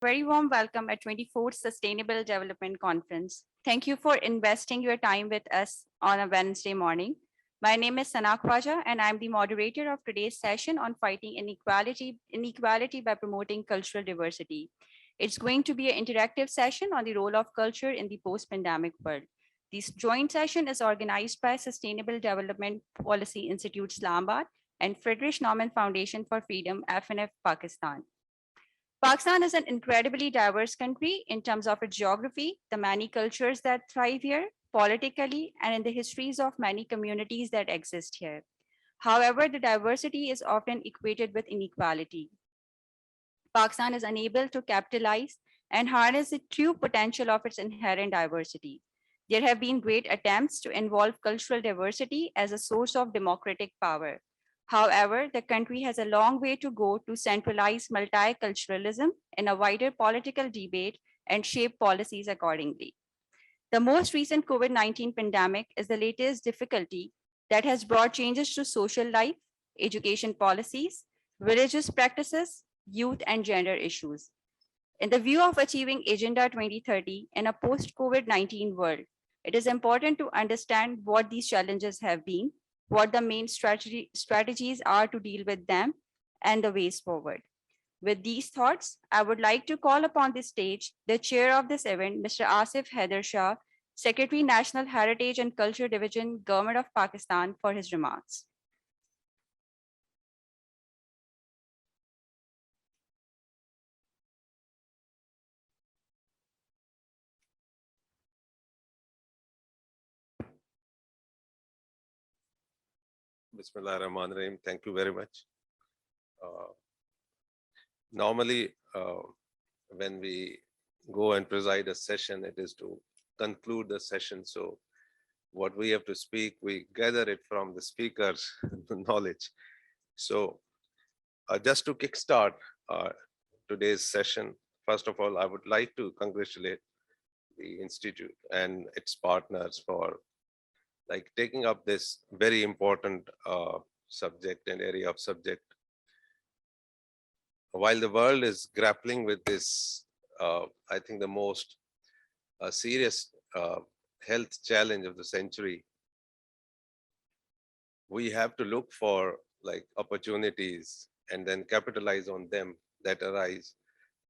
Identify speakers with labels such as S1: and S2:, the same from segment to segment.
S1: Very warm welcome at 24th Sustainable Development Conference. Thank you for investing your time with us on a Wednesday morning. My name is Sana Khoja, and I'm the moderator of today's session on fighting inequality by promoting cultural diversity. It's going to be an interactive session on the role of culture in the post-pandemic world. This joint session is organized by Sustainable Development Policy Institute Islamabad and Friedrich Naumann Foundation for Freedom, FNF, Pakistan. Pakistan is an incredibly diverse country in terms of its geography, the many cultures that thrive here, politically, and in the histories of many communities that exist here. However, the diversity is often equated with inequality. Pakistan is unable to capitalize and harness the true potential of its inherent diversity. There have been great attempts to involve cultural diversity as a source of democratic power. However, the country has a long way to go to centralize multiculturalism in a wider political debate and shape policies accordingly. The most recent COVID 19 pandemic is the latest difficulty that has brought changes to social life, education policies, religious practices, youth, and gender issues. In the view of achieving Agenda 2030 in a post COVID 19 world, it is important to understand what these challenges have been, what the main strategies are to deal with them, and the ways forward. With these thoughts, I would like to call upon the stage the chair of this event, Mr. Asif Hyder Shah, Secretary National Heritage and Culture Division, Government of Pakistan, for his remarks.
S2: Bismillahirrahmanirrahim. Thank you very much. Normally, when we go and preside a session, it is to conclude the session. So what we have to speak, we gather it from the speaker's knowledge. So just to kickstart today's session, first of all, I would like to congratulate the Institute and its partners for taking up this very important subject and area of subject. While the world is grappling with this, I think the most serious health challenge of the century, we have to look for opportunities and then capitalize on them that arise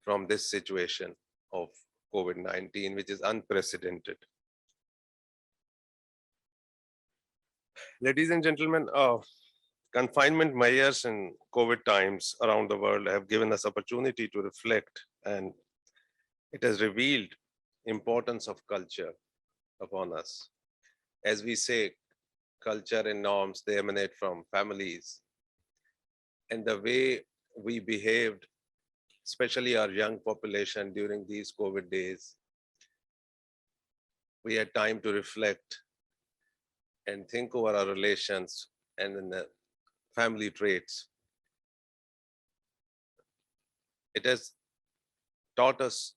S2: from this situation of COVID-19, which is unprecedented. Ladies and gentlemen, confinement measures in COVID times around the world have given us opportunity to reflect, and it has revealed importance of culture upon us. As we say, culture and norms, they emanate from families. And the way we behaved, especially our young population during these COVID days, we had time to reflect and think over our relations and in the family traits. It has taught us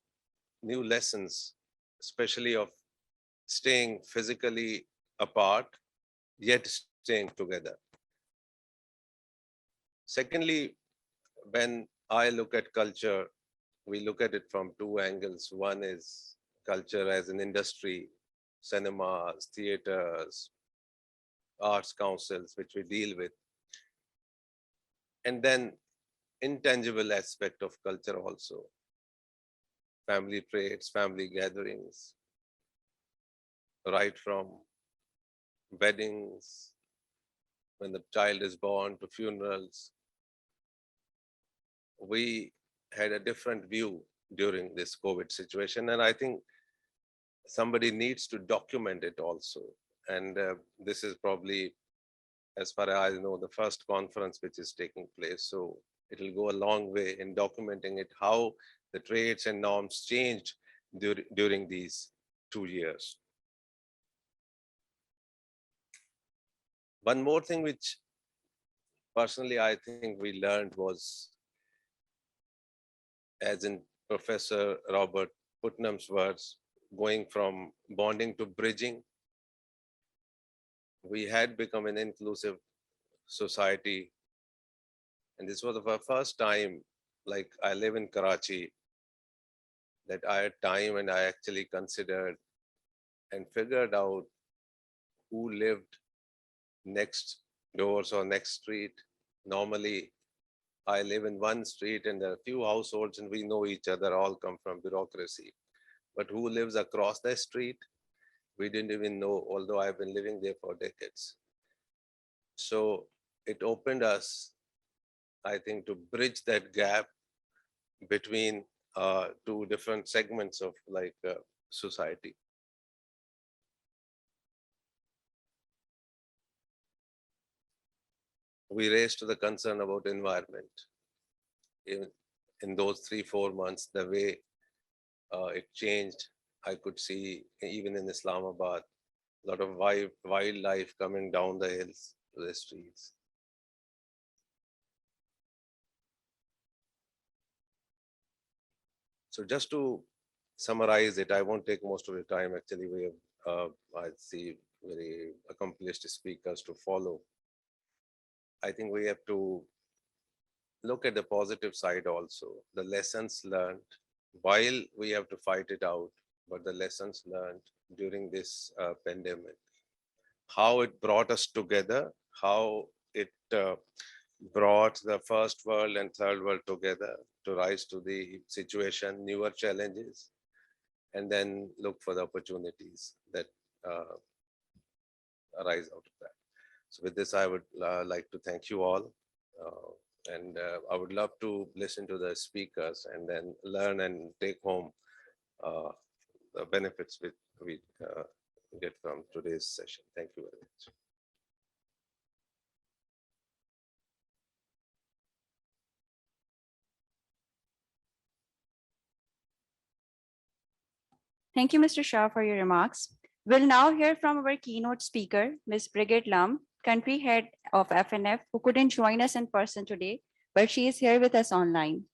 S2: new lessons, especially of staying physically apart, yet staying together. Secondly, when I look at culture, we look at it from two angles. One is culture as an industry, cinemas, theaters, arts councils, which we deal with. And then intangible aspect of culture also. Family traits, family gatherings, right from weddings, when the child is born, to funerals. We had a different view during this COVID situation, and I think somebody needs to document it also. And this is probably, as far as I know, the first conference which is taking place. So it will go a long way in documenting it, how the traits and norms changed during these 2 years. One more thing which personally I think we learned was, as in Professor Robert Putnam's words, going from bonding to bridging. We had become an inclusive society. And this was the first time, I live in Karachi, that I had time and I actually considered and figured out who lived next doors or next street. Normally, I live in one street and there are a few households and we know each other, all come from bureaucracy. But who lives across the street? We didn't even know, although I've been living there for decades. So it opened us, I think, to bridge that gap between two different segments of society. We raised to the concern about environment. In those 3-4 months, the way it changed, I could see even in Islamabad, a lot of wildlife coming down the hills to the streets. So just to summarize it, I won't take most of the time. Actually, we have, I see very accomplished speakers to follow. I think we have to look at the positive side also, the lessons learned while we have to fight it out, but the lessons learned during this pandemic, how it brought us together, how it brought the first world and third world together to rise to the situation, newer challenges, and then look for the opportunities that arise out of that. So with this, I would like to thank you all. And I would love to listen to the speakers and then learn and take home the benefits we get from today's session. Thank you very much.
S1: Thank you, Mr. Shah, for your remarks. We'll now hear from our keynote speaker, Ms. Birgit Lamm, country head of FNF, who couldn't join us in person today, but she is here with us online.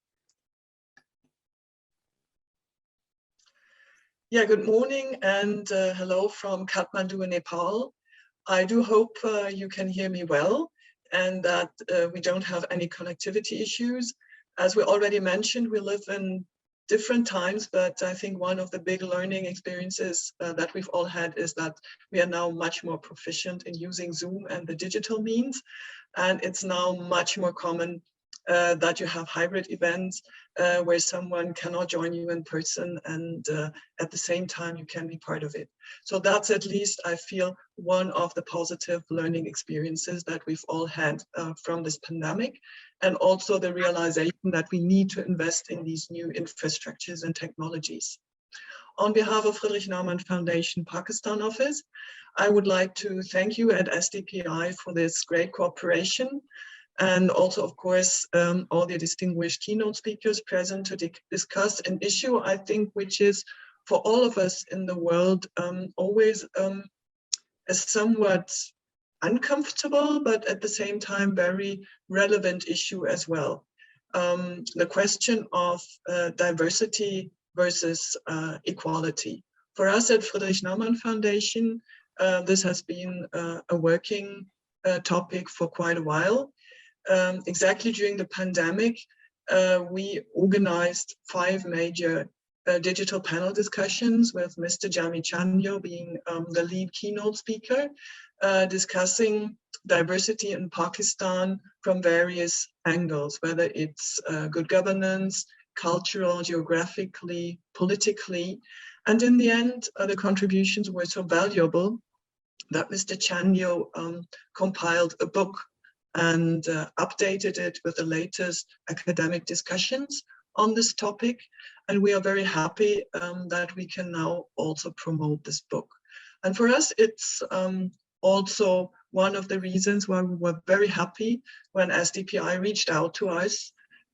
S3: Yeah, good morning and hello from Kathmandu in Nepal. I do hope you can hear me well and that we don't have any connectivity issues. As we already mentioned, we live in different times, but I think one of the big learning experiences that we've all had is that we are now much more proficient in using Zoom and the digital means. And it's now much more common that you have hybrid events where someone cannot join you in person and at the same time you can be part of it. So that's at least, I feel, one of the positive learning experiences that we've all had from this pandemic, and also the realization that we need to invest in these new infrastructures and technologies. On behalf of Friedrich Naumann Foundation Pakistan office, I would like to thank you at SDPI for this great cooperation. And also, of course, all the distinguished keynote speakers present to discuss an issue, I think, which is for all of us in the world always a somewhat uncomfortable, but at the same time very relevant issue as well. The question of diversity versus equality. For us at Friedrich Naumann Foundation, this has been a working topic for quite a while. Exactly during the pandemic, we organized 5 major digital panel discussions with Mr. Jami Chandio being the lead keynote speaker, discussing diversity in Pakistan from various angles, whether it's good governance, cultural, geographically, politically. And in the end, the contributions were so valuable that Mr. Chandio compiled a book and updated it with the latest academic discussions on this topic. And we are very happy that we can now also promote this book. And for us, it's also one of the reasons why we were very happy when SDPI reached out to us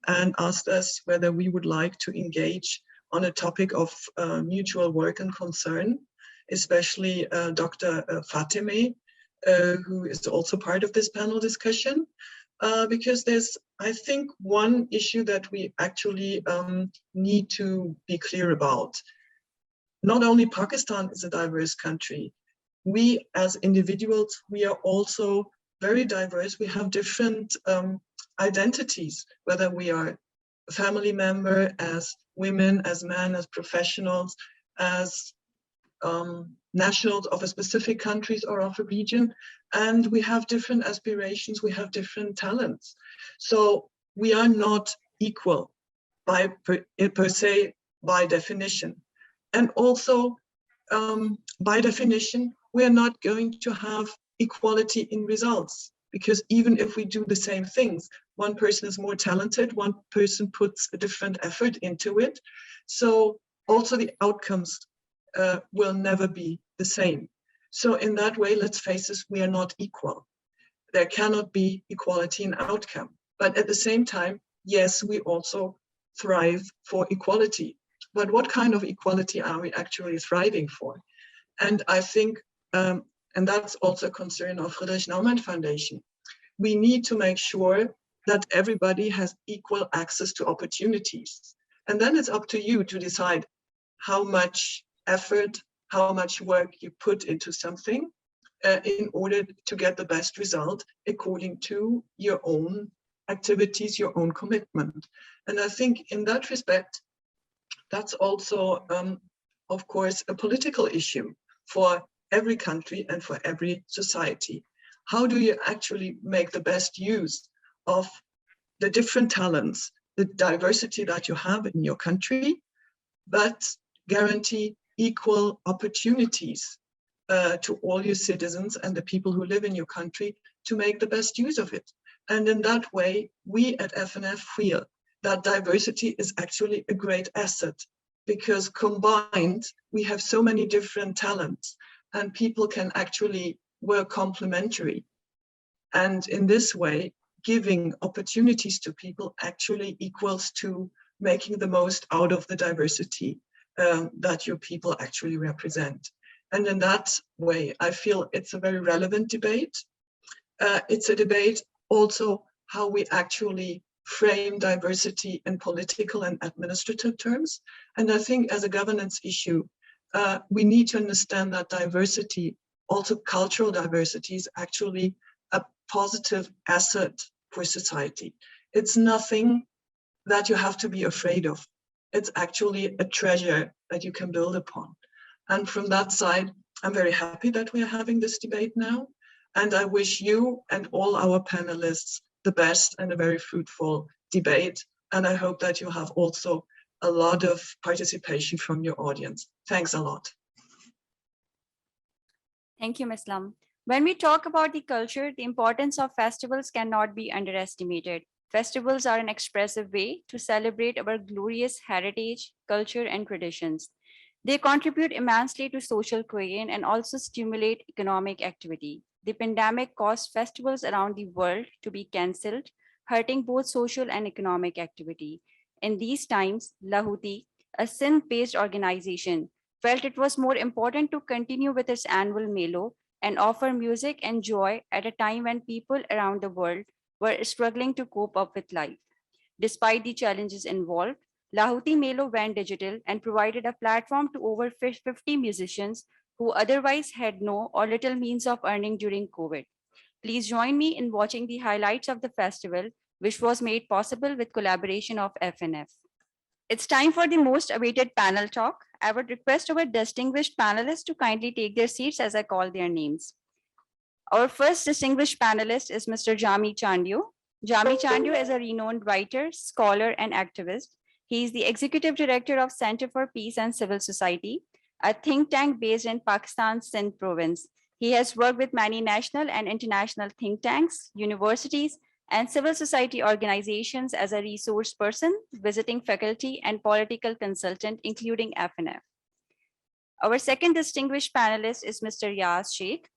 S3: and asked us whether we would like to engage on a topic of mutual work and concern, especially Dr. Fatemeh, who is also part of this panel discussion, because there's, I think, one issue that we actually need to be clear about. Not only Pakistan is a diverse country, we as individuals, we are also very diverse. We have different identities, whether we are family member, as women, as men, as professionals, as nationals of a specific countries or of a region, and we have different aspirations, we have different talents. So we are not equal per se, by definition. And also, by definition, we are not going to have equality in results, because even if we do the same things, one person is more talented, one person puts a different effort into it. So also the outcomes will never be the same. So in that way, let's face it, we are not equal. There cannot be equality in outcome. But at the same time, yes, we also thrive for equality. But what kind of equality are we actually thriving for? And I think, and that's also a concern of Friedrich Naumann Foundation, we need to make sure that everybody has equal access to opportunities. And then it's up to you to decide how much effort, how much work you put into something in order to get the best result according to your own activities, your own commitment. And I think in that respect, that's also, of course, a political issue for every country and for every society. How do you actually make the best use of the different talents, the diversity that you have in your country, but guarantee equal opportunities to all your citizens and the people who live in your country to make the best use of it? And in that way, we at FNF feel that diversity is actually a great asset, because combined, we have so many different talents and people can actually work complementary. And in this way, giving opportunities to people actually equals to making the most out of the diversity that your people actually represent. And in that way, I feel it's a very relevant debate. It's a debate also how we actually frame diversity in political and administrative terms. And I think as a governance issue, we need to understand that diversity, also cultural diversity, is actually a positive asset for society. It's nothing that you have to be afraid of. It's actually a treasure that you can build upon. And from that side, I'm very happy that we are having this debate now. And I wish you and all our panelists the best and a very fruitful debate. And I hope that you have also a lot of participation from your audience. Thanks a lot.
S1: Thank you, Ms. Lamm. When we talk about the culture, the importance of festivals cannot be underestimated. Festivals are an expressive way to celebrate our glorious heritage, culture, and traditions. They contribute immensely to social cohesion and also stimulate economic activity. The pandemic caused festivals around the world to be cancelled, hurting both social and economic activity. In these times, Lahooti, a Sindh-based organization, felt it was more important to continue with its annual Melo and offer music and joy at a time when people around the world were struggling to cope up with life. Despite the challenges involved, Lahooti Melo went digital and provided a platform to over 50 musicians who otherwise had no or little means of earning during COVID. Please join me in watching the highlights of the festival, which was made possible with collaboration of FNF. It's time for the most awaited panel talk. I would request our distinguished panelists to kindly take their seats as I call their names. Our first distinguished panelist is Mr. Jami Chandio. Jami Chandio is a renowned writer, scholar, and activist. He is the executive director of Center for Peace and Civil Society, a think tank based in Pakistan's Sindh province. He has worked with many national and international think tanks, universities, and civil society organizations as a resource person, visiting faculty, and political consultant, including FNF. Our second distinguished panelist is Mr. Riaz Shaikh.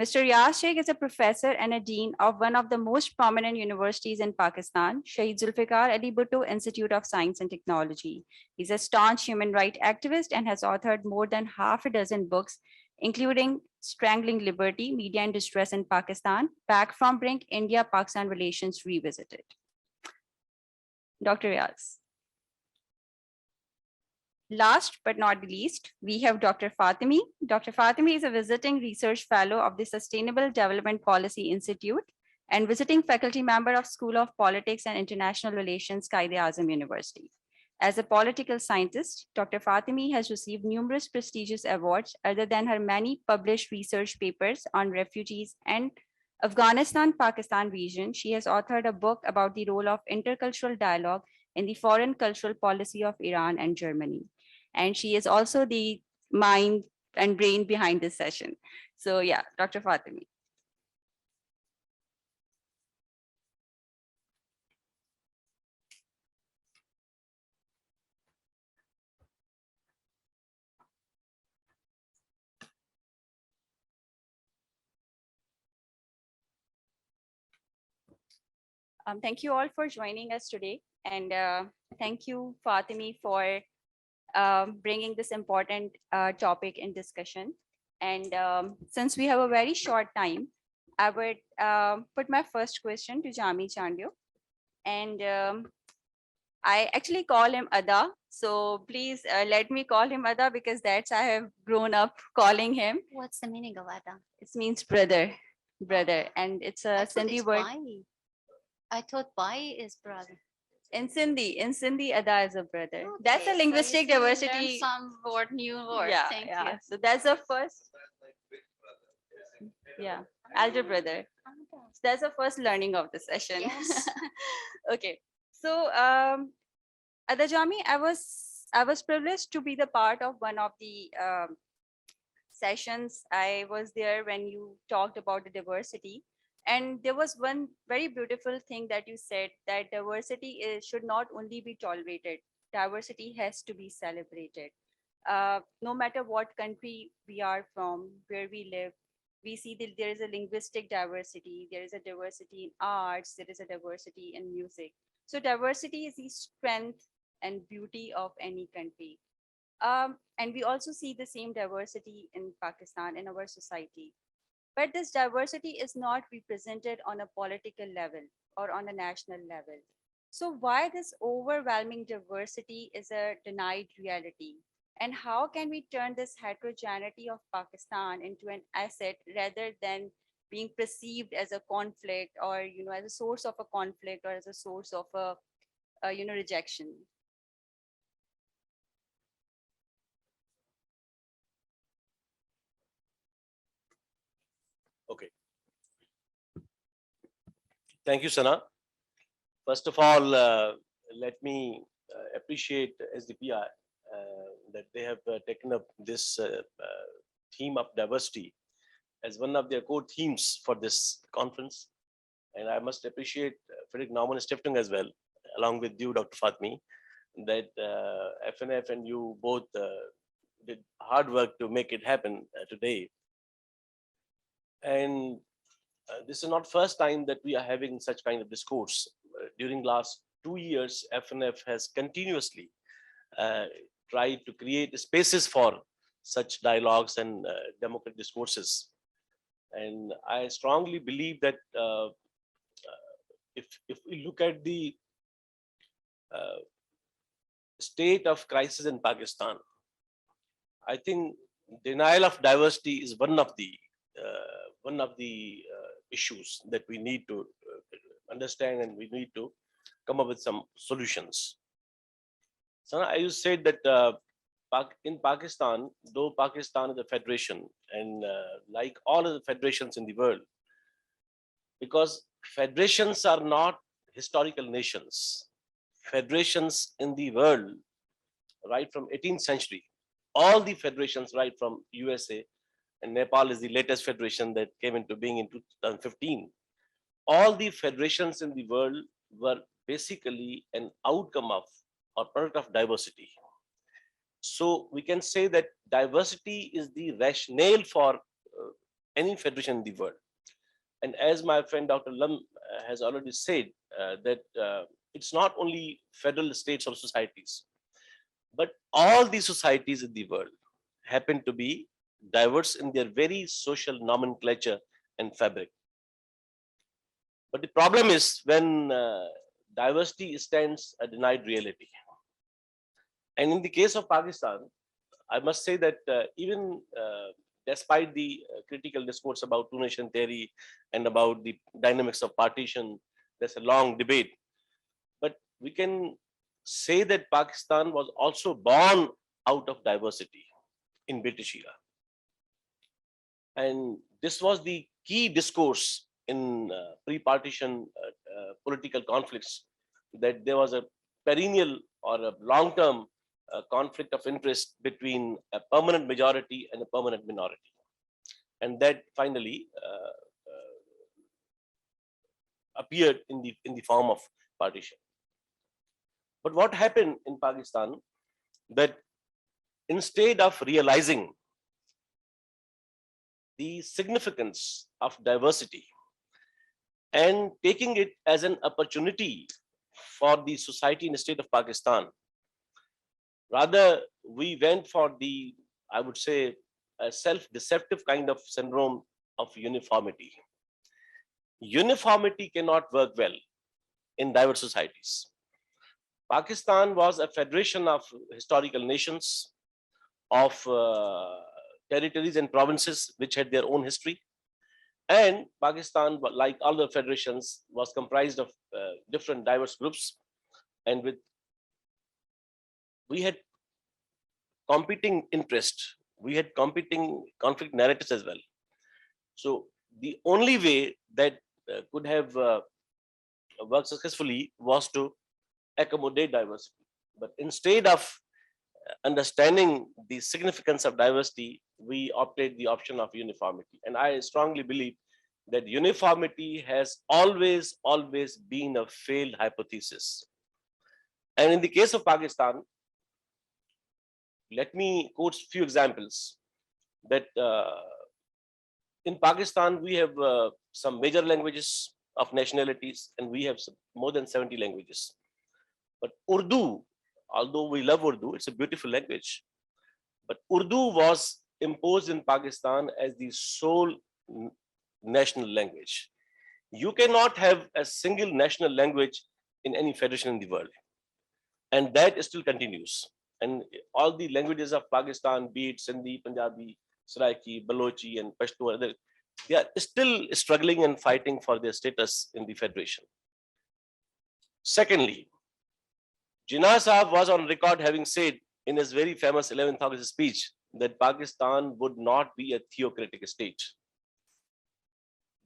S1: Mr. Riaz Shaikh is a professor and a dean of one of the most prominent universities in Pakistan, Shahid Zulfikar Ali Bhutto Institute of Science and Technology. He's a staunch human rights activist and has authored more than half a dozen books, including Strangling Liberty, Media and Distress in Pakistan, Back from Brink, India-Pakistan Relations Revisited. Dr. Riaz. Last but not the least, we have Dr. Fatemeh. Dr. Fatemeh is a visiting research fellow of the Sustainable Development Policy Institute and visiting faculty member of School of Politics and International Relations, Quaid-e-Azam University. As a political scientist, Dr. Fatemeh has received numerous prestigious awards other than her many published research papers on refugees and Afghanistan-Pakistan region. She has authored a book about the role of intercultural dialogue in the foreign cultural policy of Iran and Germany. And she is also the mind and brain behind this session. So yeah, Dr. Fatemeh. Thank you all for joining us today. And thank you, Fatemeh, for bringing this important topic in discussion. And since we have a very short time, I would put my first question to Jami Chandio. And I actually call him Ada. So please let me call him Ada because that's I have grown up calling him.
S4: What's the meaning of Ada?
S1: It means brother, brother. And it's a
S4: I thought
S1: Sindhi
S4: it's
S1: word.
S4: Bhai. I thought Bhai is brother.
S1: In Sindhi, Ada is a brother. That's a
S4: Okay, so
S1: linguistic
S4: you learned
S1: diversity.
S4: some new word.
S1: Yeah,
S4: Thank
S1: yeah.
S4: you.
S1: So that's the first. Yeah, elder brother. So that's the first learning of the session.
S4: Yes.
S1: Okay. So at the Jami, I was privileged to be the part of one of the sessions. I was there when you talked about the diversity. And there was one very beautiful thing that you said, that diversity should not only be tolerated, diversity has to be celebrated. No matter what country we are from, where we live, we see that there is a linguistic diversity, there is a diversity in arts, there is a diversity in music. So diversity is the strength and beauty of any country. And we also see the same diversity in Pakistan, in our society. But this diversity is not represented on a political level or on a national level. So why this overwhelming diversity is a denied reality? And how can we turn this heterogeneity of Pakistan into an asset rather than being perceived as a conflict, or as a source of a conflict, or as a source of a rejection?
S5: Okay. Thank you, Sana. First of all, let me appreciate SDPI that they have taken up this theme of diversity as one of their core themes for this conference. And I must appreciate Frederick Naumann Stiftung as well, along with you, Dr. Fatemeh, that FNF and you both did hard work to make it happen today. And this is not first time that we are having such kind of discourse. During last 2 years, FNF has continuously tried to create spaces for such dialogues and democratic discourses. And I strongly believe that if we look at the state of crisis in Pakistan, I think denial of diversity is one of the issues that we need to understand, and we need to come up with some solutions. So I said that in Pakistan, though Pakistan is a federation, and like all of the federations in the world, because federations are not historical nations. Federations in the world, right from 18th century, all the federations right from USA, and Nepal is the latest federation that came into being in 2015. All the federations in the world were basically an outcome of or product of diversity. So we can say that diversity is the rationale for any federation in the world. And as my friend Dr. Lamm has already said, that it's not only federal states or societies, but all the societies in the world happen to be diverse in their very social nomenclature and fabric. But the problem is when diversity stands a denied reality. And in the case of Pakistan, I must say that even despite the critical discourse about two-nation theory and about the dynamics of partition, there's a long debate. But we can say that Pakistan was also born out of diversity in British era. And this was the key discourse in pre-partition political conflicts, that there was a perennial or a long-term conflict of interest between a permanent majority and a permanent minority. And that finally appeared in the form of partition. But what happened in Pakistan, that instead of realizing the significance of diversity and taking it as an opportunity for the society in the state of Pakistan, rather we went for the, I would say, a self-deceptive kind of syndrome of uniformity. Uniformity cannot work well in diverse societies. Pakistan was a federation of historical nations, of territories and provinces which had their own history. And Pakistan, like all the federations, was comprised of different diverse groups. And we had competing interests, we had competing conflict narratives as well. So the only way that could have worked successfully was to accommodate diversity. But instead of understanding the significance of diversity, we opted the option of uniformity. And I strongly believe that uniformity has always been a failed hypothesis. And in the case of Pakistan, let me quote a few examples. That in Pakistan, we have some major languages of nationalities, and we have more than 70 languages. But Urdu, although we love Urdu, it's a beautiful language. But Urdu was imposed in Pakistan as the sole national language. You cannot have a single national language in any federation in the world. And that still continues. And all the languages of Pakistan, be it Sindhi, Punjabi, Saraiki, Balochi, and Pashto, they are still struggling and fighting for their status in the federation. Secondly, Jinnah Sahab was on record having said in his very famous 11th August speech that Pakistan would not be a theocratic state.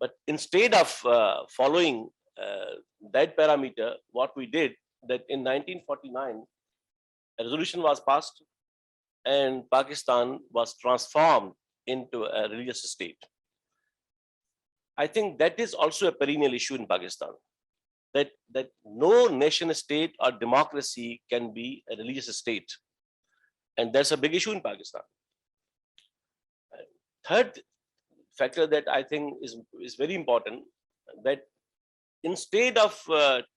S5: But instead of following that parameter, what we did, that in 1949, a resolution was passed and Pakistan was transformed into a religious state. I think that is also a perennial issue in Pakistan, that no nation state or democracy can be a religious state. And that's a big issue in Pakistan. Third factor that I think is very important, that instead of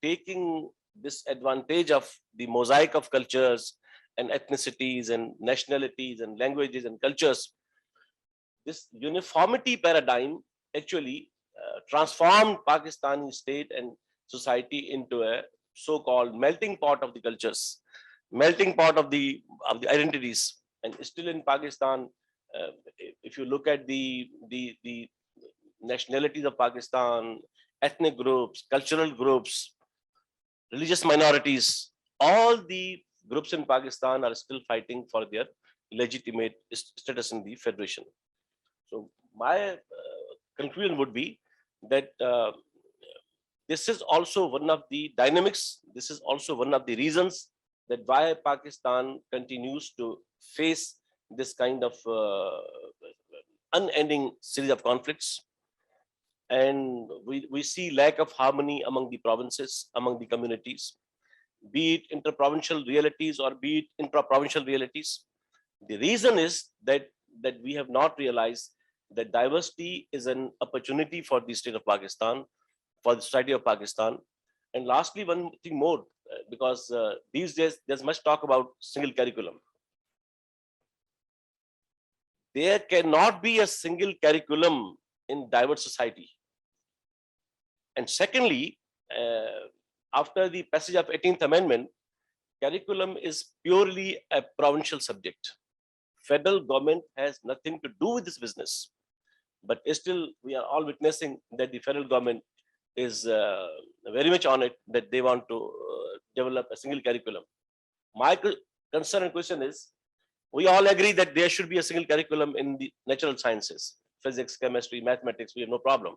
S5: taking this advantage of the mosaic of cultures and ethnicities and nationalities and languages and cultures, this uniformity paradigm actually transformed Pakistani state and society into a so-called melting pot of the cultures, melting pot of the identities. And still in Pakistan, if you look at the nationalities of Pakistan, ethnic groups, cultural groups, religious minorities, all the groups in Pakistan are still fighting for their legitimate status in the federation. So my conclusion would be that this is also one of the dynamics, this is also one of the reasons that why Pakistan continues to face this kind of unending series of conflicts. And we see lack of harmony among the provinces, among the communities, be it interprovincial realities or be it intra-provincial realities. The reason is that we have not realized that diversity is an opportunity for the state of Pakistan, for the society of Pakistan. And lastly, one thing more, because these days there's much talk about single curriculum. There cannot be a single curriculum in diverse society. And secondly, after the passage of 18th Amendment, curriculum is purely a provincial subject. federal government has nothing to do with this business. But still, we are all witnessing that the federal government is very much on it, that they want to develop a single curriculum. My concern and question is, we all agree that there should be a single curriculum in the natural sciences, physics, chemistry, mathematics, we have no problem.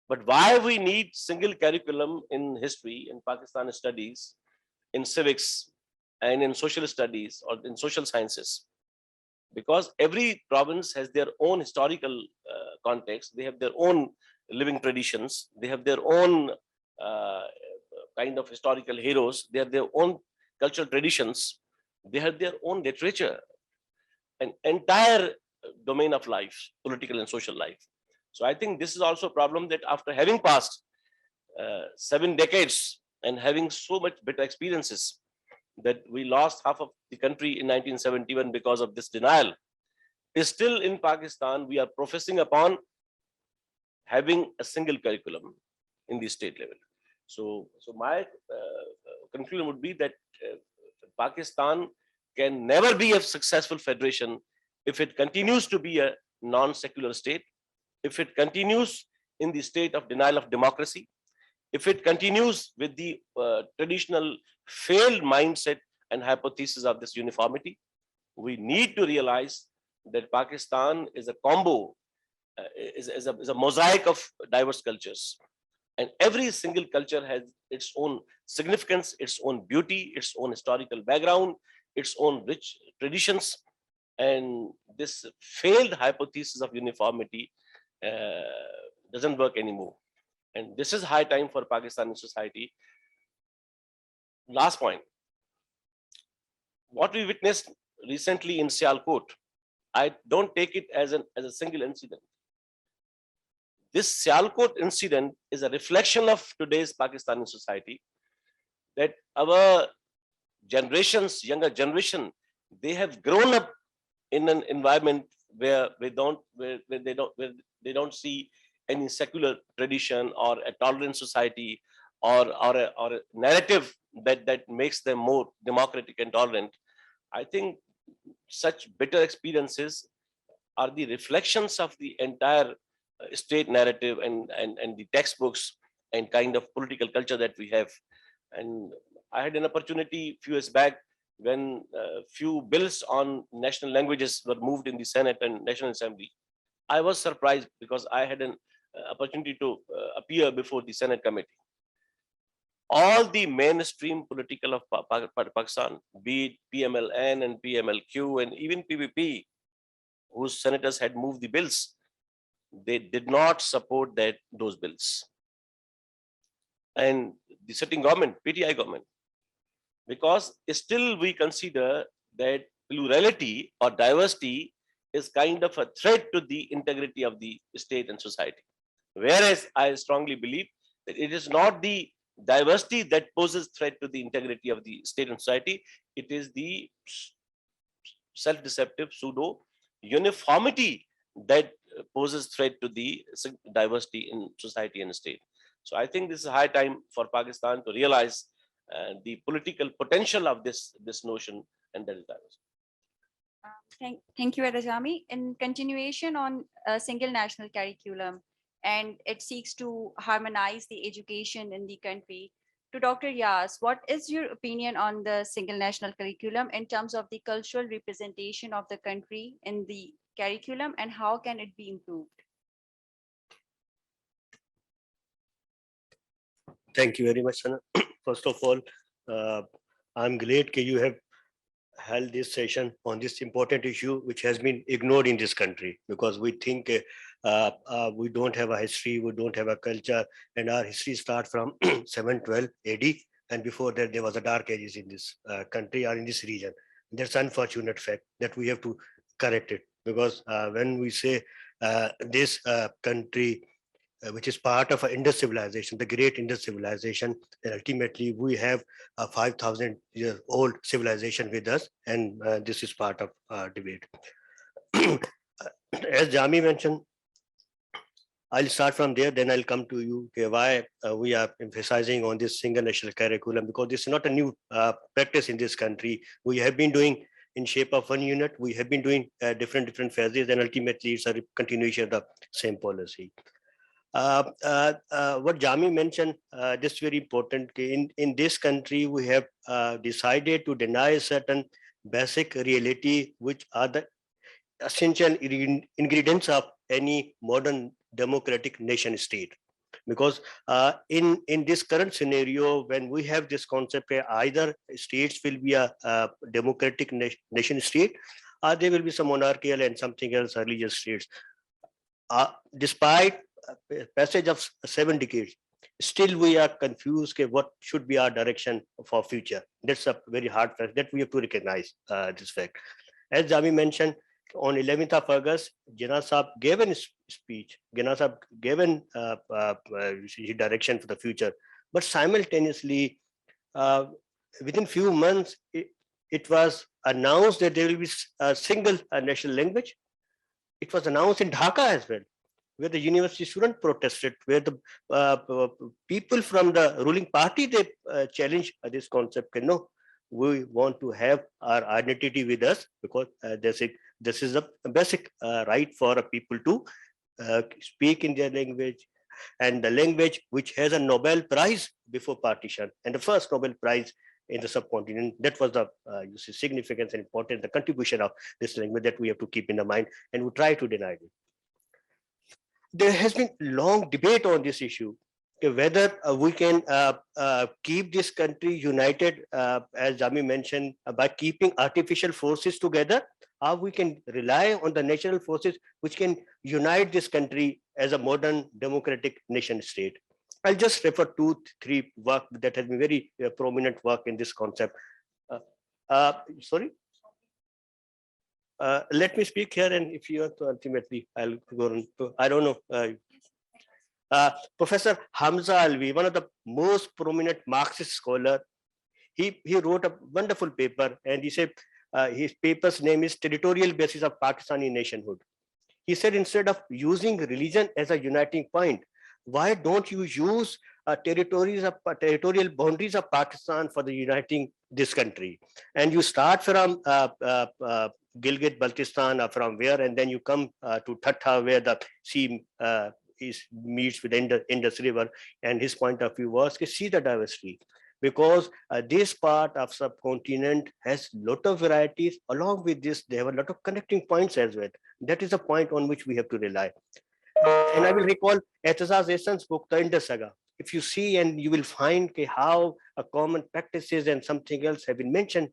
S5: But why we need single curriculum in history, in Pakistan studies, in civics, and in social studies or in social sciences? Because every province has their own historical context, they have their own living traditions, they have their own kind of historical heroes, they have their own cultural traditions, they have their own literature, an entire domain of life, political and social life. So I think this is also a problem that after having passed 7 decades and having so much better experiences, that we lost half of the country in 1971 because of this denial, is still in Pakistan, we are professing upon having a single curriculum in the state level. So my conclusion would be that Pakistan can never be a successful federation if it continues to be a non-secular state, if it continues in the state of denial of democracy, if it continues with the traditional failed mindset and hypothesis of this uniformity. We need to realize that Pakistan is a combo, is a mosaic of diverse cultures. And every single culture has its own significance, its own beauty, its own historical background, its own rich traditions. And this failed hypothesis of uniformity doesn't work anymore. And this is high time for Pakistani society. Last point. What we witnessed recently in Sialkot, I don't take it as a single incident. This Sialkot incident is a reflection of today's Pakistani society, that our generations, younger generation, they have grown up in an environment where they don't see any secular tradition or a tolerant society or a narrative that makes them more democratic and tolerant. I think such bitter experiences are the reflections of the entire state narrative and the textbooks and kind of political culture that we have. And I had an opportunity a few years back when few bills on national languages were moved in the Senate and National Assembly. I was surprised because I had an opportunity to appear before the Senate committee. All the mainstream political of Pakistan, be it PMLN and PMLQ and even PPP, whose senators had moved the bills, they did not support those bills. And the sitting government, PTI government, because still we consider that plurality or diversity is kind of a threat to the integrity of the state and society. Whereas I strongly believe that it is not the diversity that poses threat to the integrity of the state and society, it is the self-deceptive pseudo uniformity that poses threat to the diversity in society and state. So I think this is high time for Pakistan to realize the political potential of this notion, and that is diversity.
S1: Thank you, Jami. In continuation on a single national curriculum, and it seeks to harmonize the education in the country. To Dr. Riaz, what is your opinion on the single national curriculum in terms of the cultural representation of the country in the curriculum, and how can it be improved?
S6: Thank you very much, Sana. First of all, I'm glad that you have held this session on this important issue, which has been ignored in this country, because we think we don't have a history, we don't have a culture, and our history starts from 712 AD, and before that there was a dark ages in this country or in this region. That's an unfortunate fact that we have to correct it, because when we say this country, which is part of an Indus civilization, the great Indus civilization, and ultimately we have a 5,000-year-old civilization with us, and this is part of our debate. As Jami mentioned, I'll start from there, then I'll come to you why we are emphasizing on this single national curriculum, because this is not a new practice in this country. We have been doing in shape of one unit. We have been doing different phases, and ultimately it's a continuation of the same policy. What Jami mentioned, this is very important. In this country, we have decided to deny certain basic reality, which are the essential ingredients of any modern democratic nation state. Because in this current scenario, when we have this concept, either states will be a democratic nation state, or there will be some monarchical and something else religious states. Despite passage of 7 decades, still we are confused what should be our direction for future. That's a very hard fact that we have to recognize this fact. As Jami mentioned, on 11th of August, Jinnah Sahab gave a speech. Jinnah Sahab gave direction for the future. But simultaneously, within few months, it was announced that there will be a single national language. It was announced in Dhaka as well, where the university student protested, where the people from the ruling party, they challenged this concept. No, we want to have our identity with us, because this is a basic right for people to speak in their language, and the language which has a Nobel Prize before partition, and the first Nobel Prize in the subcontinent. That was the significance and importance, the contribution of this language that we have to keep in the mind, and we try to deny it. There has been long debate on this issue, whether we can keep this country united, as Jami mentioned, by keeping artificial forces together, or we can rely on the natural forces which can unite this country as a modern democratic nation state. I'll just refer to 3 work that has been very prominent work in this concept. Sorry. Let me speak here, and if you want to ultimately, I'll go on. I don't know. Professor Hamza Alvi, one of the most prominent Marxist scholar, he wrote a wonderful paper, and he said his paper's name is Territorial Basis of Pakistani Nationhood. He said, instead of using religion as a uniting point, why don't you use territorial boundaries of Pakistan for the uniting this country? And you start from Gilgit Baltistan, or from where, and then you come to Thatta, where the sea meets with the Indus River. And his point of view was to see the diversity, because this part of subcontinent has a lot of varieties. Along with this, they have a lot of connecting points as well. That is a point on which we have to rely. And I will recall Etazaz Ehsan's book, The Indus Saga. If you see, and you will find how common practices and something else have been mentioned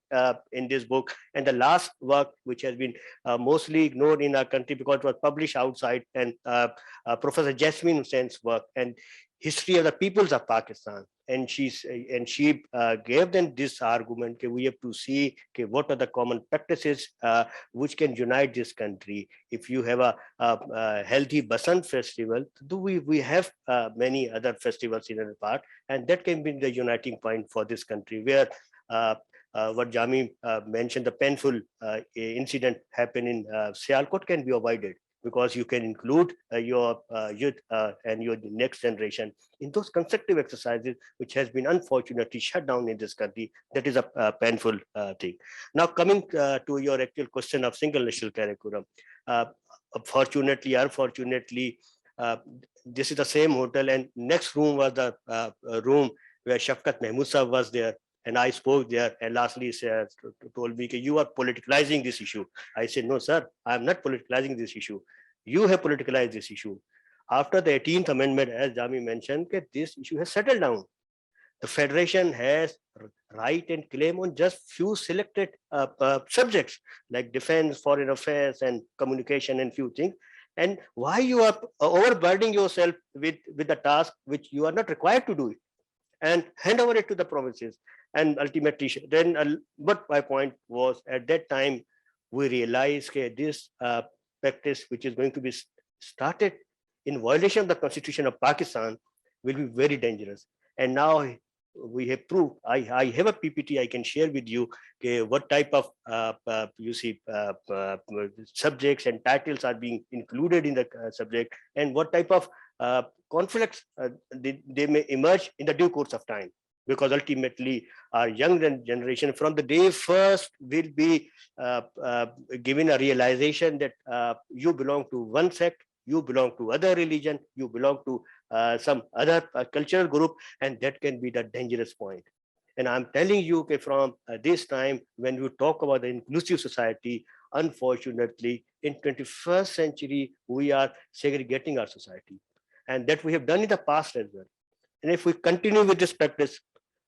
S6: in this book. And the last work, which has been mostly ignored in our country because it was published outside, and Professor Jasmine Hussein's work, and History of the Peoples of Pakistan. And she gave them this argument that we have to see what are the common practices which can unite this country. If you have a healthy Basant festival, we have many other festivals in other part, and that can be the uniting point for this country, where what Jami mentioned, the painful incident happened in Sialkot can be avoided, because you can include your youth and your next generation in those constructive exercises, which has been unfortunately shut down in this country. That is a painful thing. Now, coming to your actual question of single national curriculum, fortunately, unfortunately, this is the same hotel, and next room was the room where Shafkat Mahmood Sahab was there. And I spoke there, and lastly told me, you are politicalizing this issue. I said, no, sir, I am not politicizing this issue. You have politicized this issue. After the 18th Amendment, as Jami mentioned, this issue has settled down. The Federation has right and claim on just few selected subjects, like defense, foreign affairs, and communication, and few things. And why you are overburdening yourself with the task which you are not required to do it, and hand over it to the provinces. And ultimately, then what my point was, at that time, we realized this practice, which is going to be started in violation of the Constitution of Pakistan, will be very dangerous. And now we have proved, I have a PPT I can share with you, what type of subjects and titles are being included in the subject, and what type of conflicts they may emerge in the due course of time. because ultimately our young generation from the day first will be given a realization that you belong to one sect, you belong to other religion, you belong to some other cultural group, and that can be the dangerous point. And I'm telling you, okay, from this time, when you talk about the inclusive society, unfortunately, in 21st century, we are segregating our society. And that we have done in the past as well. And if we continue with this practice,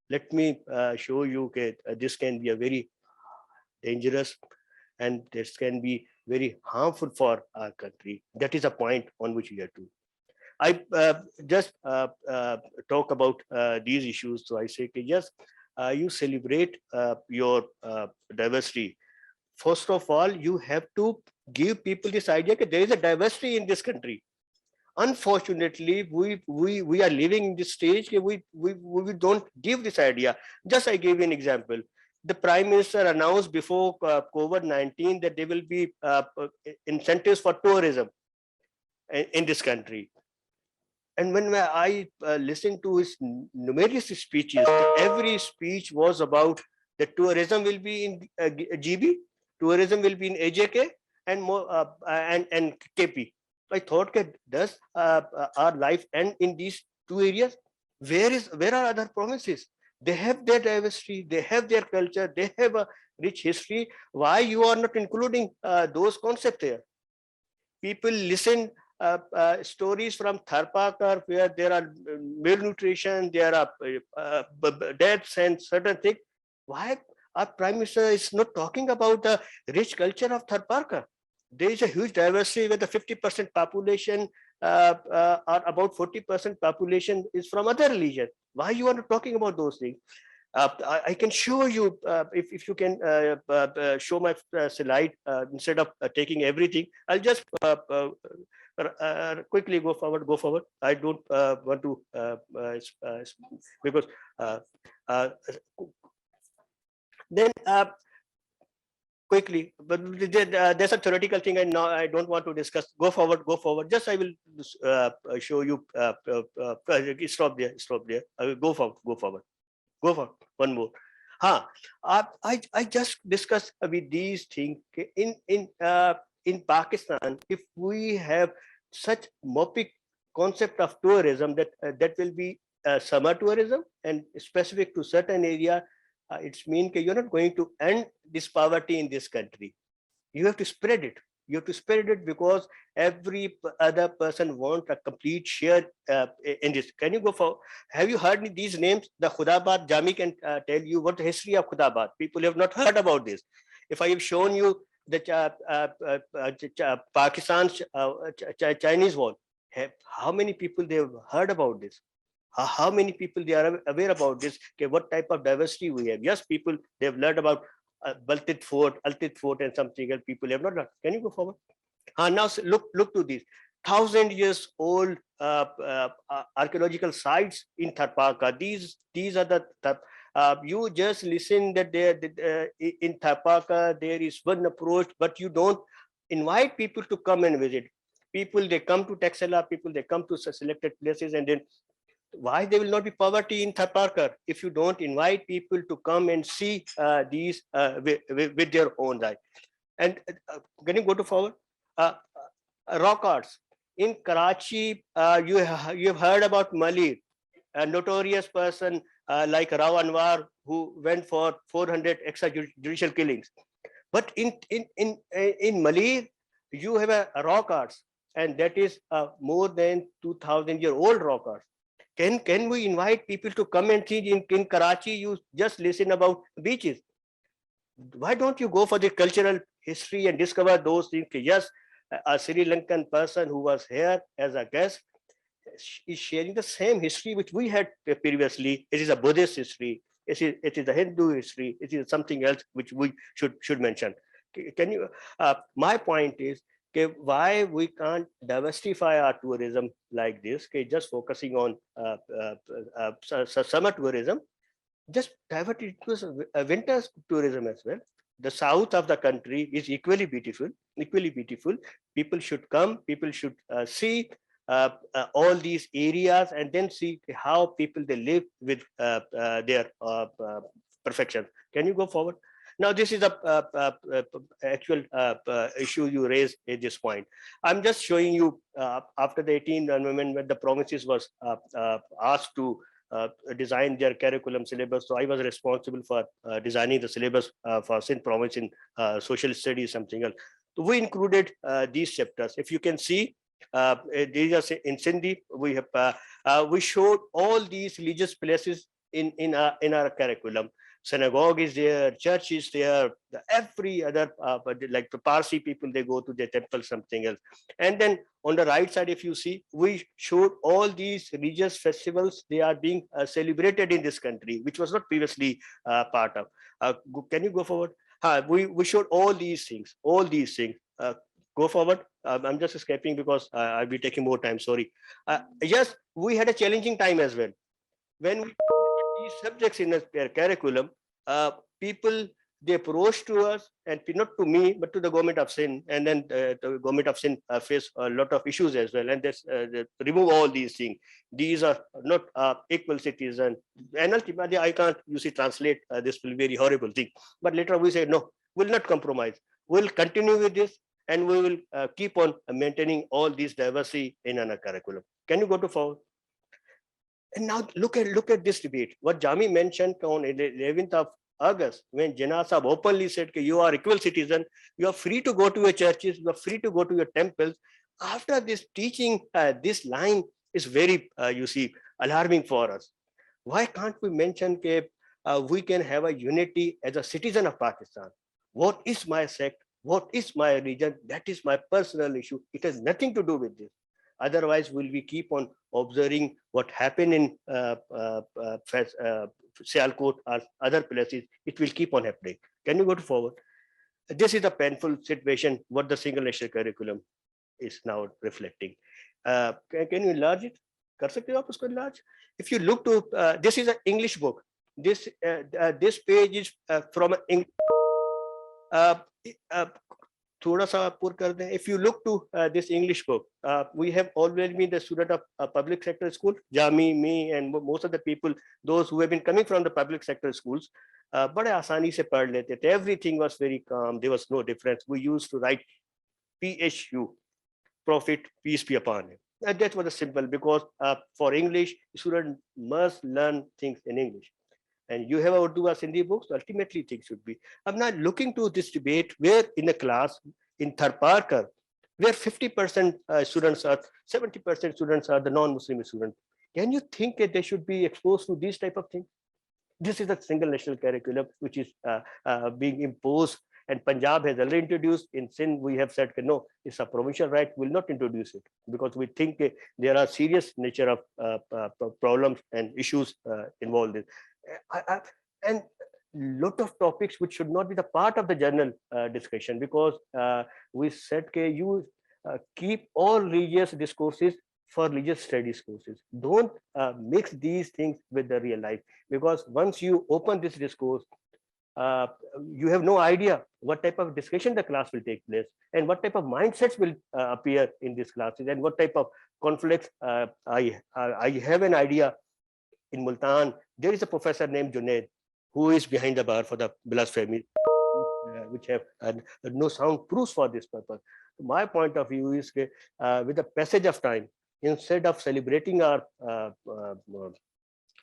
S6: let me show you that this can be a very dangerous and this can be very harmful for our country. That is a point on which we have to. I just talk about these issues. So I say, okay, yes, you celebrate your diversity. First of all, you have to give people this idea that there is a diversity in this country. Unfortunately, we are living in this stage we don't give this idea. Just I gave you an example. The Prime Minister announced before COVID-19 that there will be incentives for tourism in this country. And when I listened to his numerous speeches, every speech was about the tourism will be in GB, tourism will be in AJK, and more and KP. I thought, does our life end in these two areas? Where are other provinces? They have their diversity, they have their culture, they have a rich history. Why you are not including those concepts there? People listen stories from Tharpakar where there are malnutrition, there are deaths and certain things. Why our Prime Minister is not talking about the rich culture of Tharpakar? There is a huge diversity where the 50% population or about 40% population is from other religion. Why you are not talking about those things? I can show you if you can show my slide instead of taking everything. I'll just quickly go forward. I don't want to because then quickly, but there's a theoretical thing and now I don't want to discuss. Go forward. Just I will show you. Stop there. I will go forward. Go for one more. I just discussed with these things in Pakistan. If we have such myopic concept of tourism that will be summer tourism and specific to certain area, it's mean that you're not going to end this poverty in this country. You have to spread it. You have to spread it because every other person wants a complete share in this. Can you go for? Have you heard these names? The Khudabad, Jami can tell you what the history of Khudabad. People have not heard about this. If I have shown you the Pakistan's Chinese wall, how many people they have heard about this? How many people they are aware about this? Okay, what type of diversity we have? Yes, people they have learned about Baltit Fort, and something else. People have not learned. Can you go forward? Now look to these 1,000 years old archaeological sites in Tharpaka. These are the you just listen that there in Tharpaka there is one approach, but you don't invite people to come and visit. People they come to Taxila, people they come to selected places, and then why there will not be poverty in Tharpakar if you don't invite people to come and see these with their own eye. And can you go to forward? Rock arts in Karachi. You have heard about Mali, a notorious person like Rao Anwar who went for 400 extrajudicial killings. But in Mali, you have a rock arts, and that is more than 2,000-year-old rock arts. Can we invite people to come and see in Karachi? You just listen about beaches. Why don't you go for the cultural history and discover those things? Yes, a Sri Lankan person who was here as a guest is sharing the same history which we had previously. It is a Buddhist history. It is a Hindu history. It is something else which we should mention. Can you? My point is, okay, why we can't diversify our tourism like this? Okay, just focusing on summer tourism, just divert it to winter tourism as well. The south of the country is equally beautiful. People should come. People should see all these areas and then see how people they live with their perfection. Can you go forward? Now, this is a actual issue you raised at this point. I'm just showing you after the 18th amendment when the provinces was asked to design their curriculum syllabus. So I was responsible for designing the syllabus for Sindh province in social studies, something else. So we included these chapters. If you can see, these are in Sindhi. We have we showed all these religious places in our curriculum. Synagogue is there, church is there, every other, like the Parsi people, they go to their temple, something else. And then on the right side, if you see, we showed all these religious festivals, they are being celebrated in this country, which was not previously part of. Can you go forward? We showed all these things, go forward. I'm just escaping because I'll be taking more time, sorry. Yes, we had a challenging time as well. When we these subjects in their curriculum, people they approach to us, and not to me, but to the government of Sindh, and then the government of Sindh face a lot of issues as well, and they remove all these things. These are not equal citizen, and ultimately I can't translate this will be very horrible thing. But later we say no, we'll not compromise. We'll continue with this, and we will keep on maintaining all these diversity in our curriculum. Can you go to forward? And now look at this debate. What Jami mentioned on 11th of August, when Jinnah Sahib openly said that you are equal citizen, you are free to go to your churches, you are free to go to your temples. After this teaching, this line is very, alarming for us. Why can't we mention that we can have a unity as a citizen of Pakistan? What is my sect? What is my religion? That is my personal issue. It has nothing to do with this. Otherwise, will we keep on observing what happened in Sialkot or other places? It will keep on happening. Can you go to forward? This is a painful situation, what the single national curriculum is now reflecting. Can you enlarge it? Kar sakte ho aap usko enlarge? If you look to, this is an English book. This page is from an if you look to this English book, we have always been the student of a public sector school, Jami, me, and most of the people, those who have been coming from the public sector schools, but asani se pad lete the. Everything was very calm. There was no difference. We used to write PHU, profit, peace be upon him. And that was a simple, because for English, student must learn things in English. And you have Urdu or Sindhi books, ultimately things should be. I'm not looking to this debate where in a class in Tharparkar, where 50% students are, 70% students are the non-Muslim students. Can you think that they should be exposed to these type of things? This is a single national curriculum which is being imposed, and Punjab has already introduced. In Sindh, we have said no, it's a provincial right, will not introduce it, because we think there are serious nature of problems and issues involved in. And lot of topics which should not be the part of the general discussion, because we said you keep all religious discourses for religious studies courses. Don't mix these things with the real life, because once you open this discourse, you have no idea what type of discussion the class will take place, and what type of mindsets will appear in these classes, and what type of conflicts. I have an idea. In Multan, there is a professor named Junaid who is behind the bar for the blasphemy, which have no sound proofs for this purpose. My point of view is with the passage of time, instead of celebrating our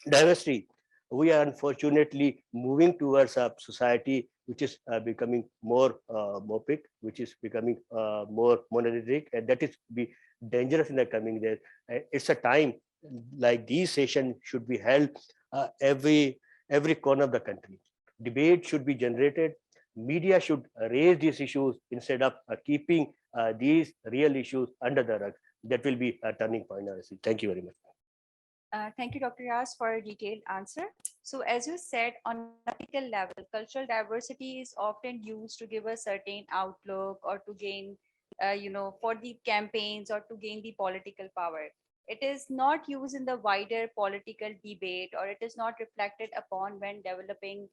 S6: diversity, we are unfortunately moving towards a society which is becoming more mopic, which is becoming more monolithic, and that is be dangerous in the coming days. It's a time like these sessions should be held every corner of the country. Debate should be generated. Media should raise these issues instead of keeping these real issues under the rug. That will be a turning point. Thank you very much.
S1: Thank you, Dr. Riaz, for a detailed answer. So as you said, on a practical level, cultural diversity is often used to give a certain outlook, or to gain, for the campaigns, or to gain the political power. It is not used in the wider political debate, or it is not reflected upon when developing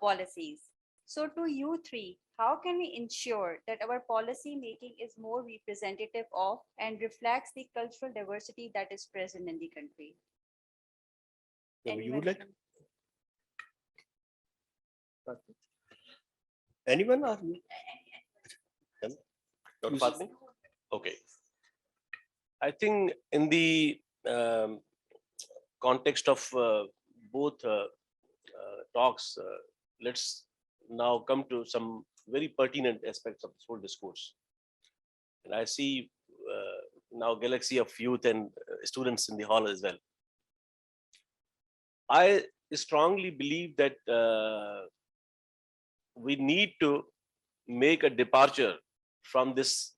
S1: policies. So to you three, How can we ensure that our policy making is more representative of and reflects the cultural diversity that is present in the country?
S6: You would
S1: Anyone
S6: like?
S1: from-
S6: Anyone? Or
S5: Dr. Fatemeh? Okay. I think in the context of both talks, let's now come to some very pertinent aspects of this whole discourse. And I see now galaxy of youth and students in the hall as well. I strongly believe that we need to make a departure from this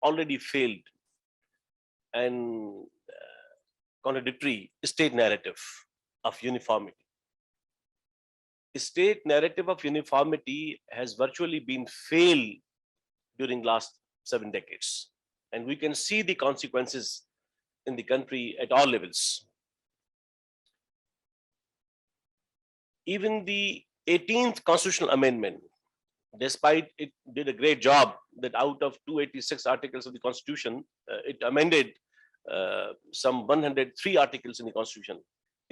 S5: already failed and contradictory state narrative of uniformity. State narrative of uniformity has virtually been failed during last 7 decades. And we can see the consequences in the country at all levels. Even the 18th constitutional amendment, despite it did a great job that out of 286 articles of the constitution, it amended some 103 articles in the constitution.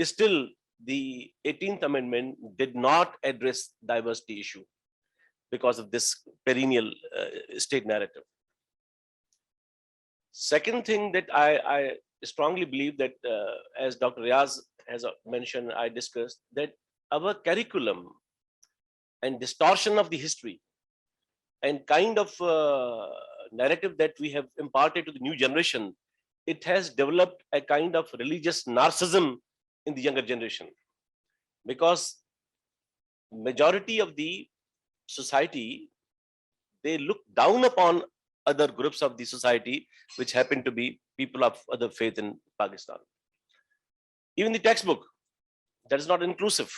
S5: Still, the 18th amendment did not address diversity issue because of this perennial state narrative. Second thing that I strongly believe that, as Dr. Riaz has mentioned, I discussed that our curriculum and distortion of the history and kind of narrative that we have imparted to the new generation, it has developed a kind of religious narcissism in the younger generation, because majority of the society, they look down upon other groups of the society which happen to be people of other faith in Pakistan. Even the textbook, that is not inclusive.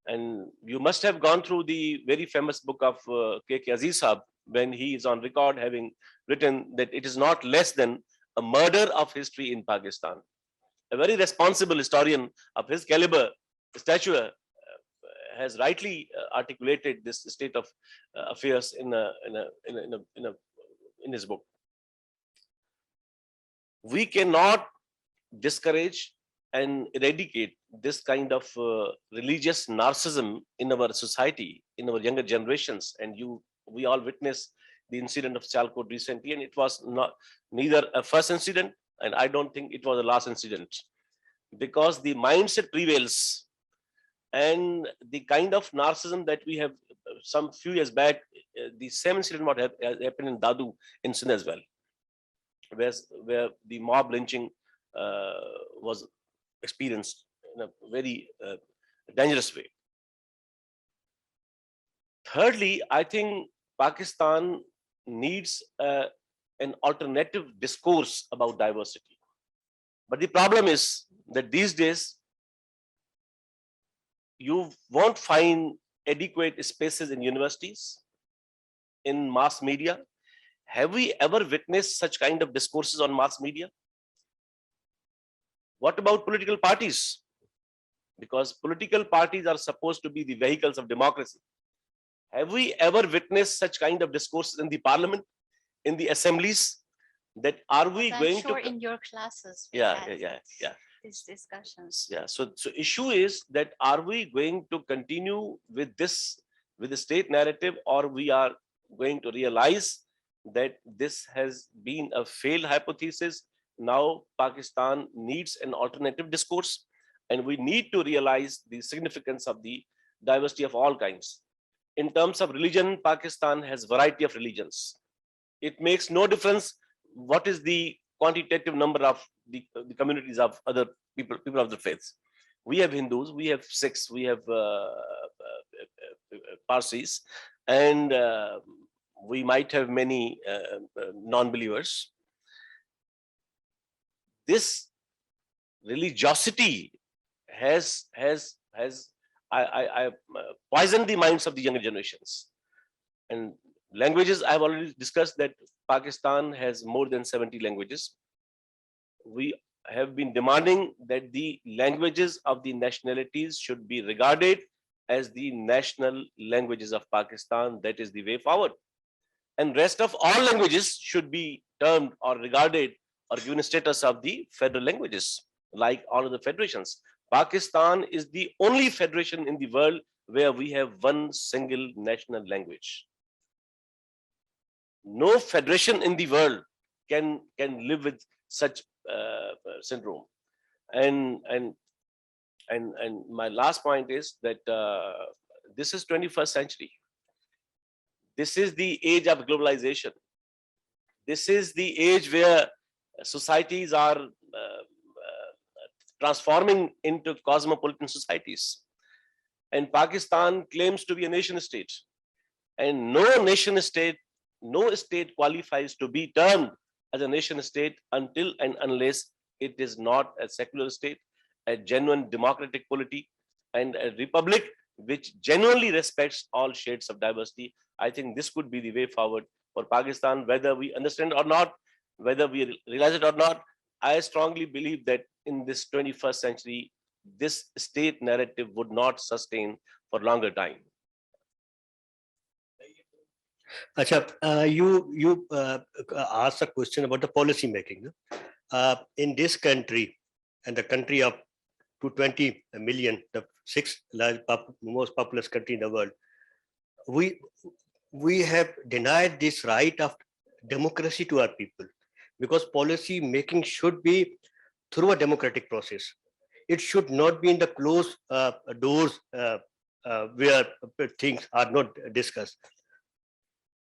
S5: And you must have gone through the very famous book of K.K. Aziz Sahab, when he is on record having written that it is not less than a murder of history in Pakistan. A very responsible historian of his caliber, stature, has rightly articulated this state of affairs in his book. We cannot discourage and eradicate this kind of religious narcissism in our society, in our younger generations. And we all witnessed the incident of Sialkot recently, and it was neither a first incident, and I don't think it was the last incident, because the mindset prevails, and the kind of narcissism that we have some few years back, the same incident what happened in Dadu in Sindh as well, where the mob lynching was experienced in a very dangerous way. Thirdly, I think Pakistan needs an alternative discourse about diversity. But the problem is that these days, you won't find adequate spaces in universities, in mass media. Have we ever witnessed such kind of discourses on mass media? What about political parties? Because political parties are supposed to be the vehicles of democracy. Have we ever witnessed such kind of discourses in the parliament, in the assemblies? That are we
S4: I'm
S5: going
S4: sure
S5: to?
S4: in your classes. we
S5: Yeah,
S4: had
S5: yeah.
S4: These discussions.
S5: Yeah. So issue is that are we going to continue with this, with the state narrative, or we are going to realize that this has been a failed hypothesis? Now Pakistan needs an alternative discourse, and we need to realize the significance of the diversity of all kinds. In terms of religion, Pakistan has variety of religions. It makes no difference what is the quantitative number of the communities of other people of the faiths. We have Hindus, we have Sikhs, we have Parsis, and we might have many non-believers. This religiosity has poisoned the minds of the younger generations. And languages, I have already discussed that Pakistan has more than 70 languages. We have been demanding that the languages of the nationalities should be regarded as the national languages of Pakistan. That is the way forward. And rest of all languages should be termed or regarded or given status of the federal languages, like all of the federations. Pakistan is the only federation in the world where we have one single national language. No federation in the world can live with such syndrome. And my last point is that this is 21st century. This is the age of globalization. This is the age where societies are transforming into cosmopolitan societies. And Pakistan claims to be a nation state. And no nation state, no state qualifies to be termed as a nation state until and unless it is not a secular state, a genuine democratic polity, and a republic which genuinely respects all shades of diversity. I think this could be the way forward for Pakistan, whether we understand or not, whether we realize it or not. I strongly believe that in this 21st century, this state narrative would not sustain for longer time.
S6: Acha, you asked a question about the policy making. In this country, and the country of 220 million, the sixth most populous country in the world, we have denied this right of democracy to our people, because policy making should be through a democratic process. It should not be in the closed doors where things are not discussed.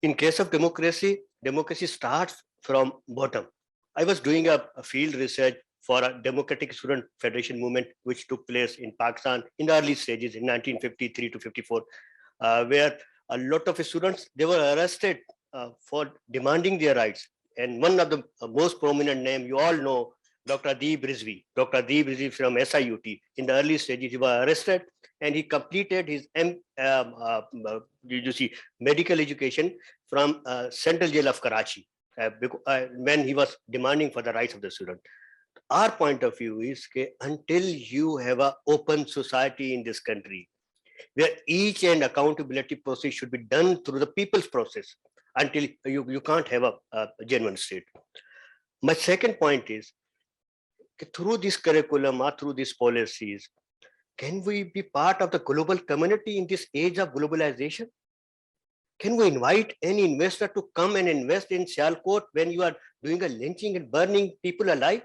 S6: In case of democracy, democracy starts from bottom. I was doing a field research for a Democratic Student Federation movement, which took place in Pakistan in the early stages in 1953 to 54, where a lot of students, they were arrested for demanding their rights. And one of the most prominent name, you all know, Dr. Adib Rizvi. Dr. Adib Rizvi from SIUT. In the early stages, he was arrested and he completed his medical education from Central Jail of Karachi when he was demanding for the rights of the student. Our point of view is that until you have an open society in this country, where each and accountability process should be done through the people's process, until you can't have a genuine state. My second point is, through this curriculum or through these policies, can we be part of the global community in this age of globalization? Can we invite any investor to come and invest in Sialkot when you are doing a lynching and burning people alive?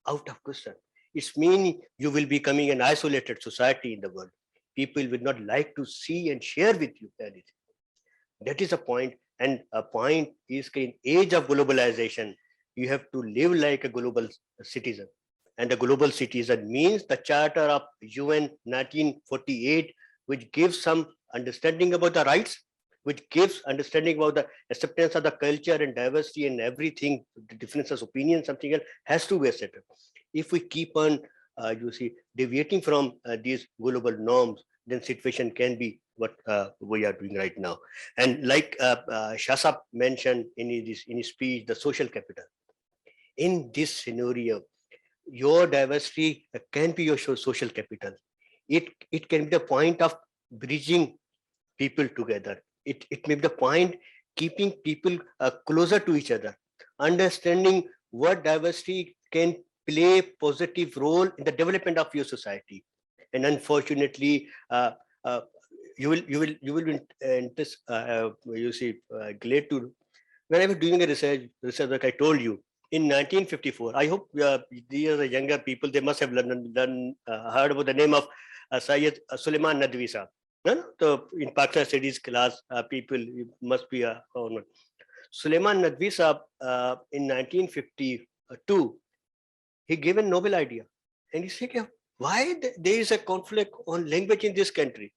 S6: Out of question. It means you will be becoming an isolated society in the world. People will not like to see and share with you anything. That is a point. And a point is in age of globalization, you have to live like a global citizen. And a global citizen means the Charter of UN 1948, which gives some understanding about the rights, which gives understanding about the acceptance of the culture and diversity and everything, the differences of opinion, something else has to be accepted. If we keep on, deviating from these global norms, then situation can be what we are doing right now. And like Shah mentioned in his speech, the social capital. In this scenario, your diversity can be your social capital. It can be the point of bridging people together. It may be the point keeping people closer to each other, understanding what diversity can play a positive role in the development of your society. And unfortunately, you will be glad to. When I was doing a research like I told you, in 1954, I hope these are the younger people, they must have heard about the name of Syed Suleiman Nadwi Sahab. So in Pakistan studies class, people must be Suleiman Nadwi Sahab in 1952, he gave a noble idea. And he said, why there is a conflict on language in this country?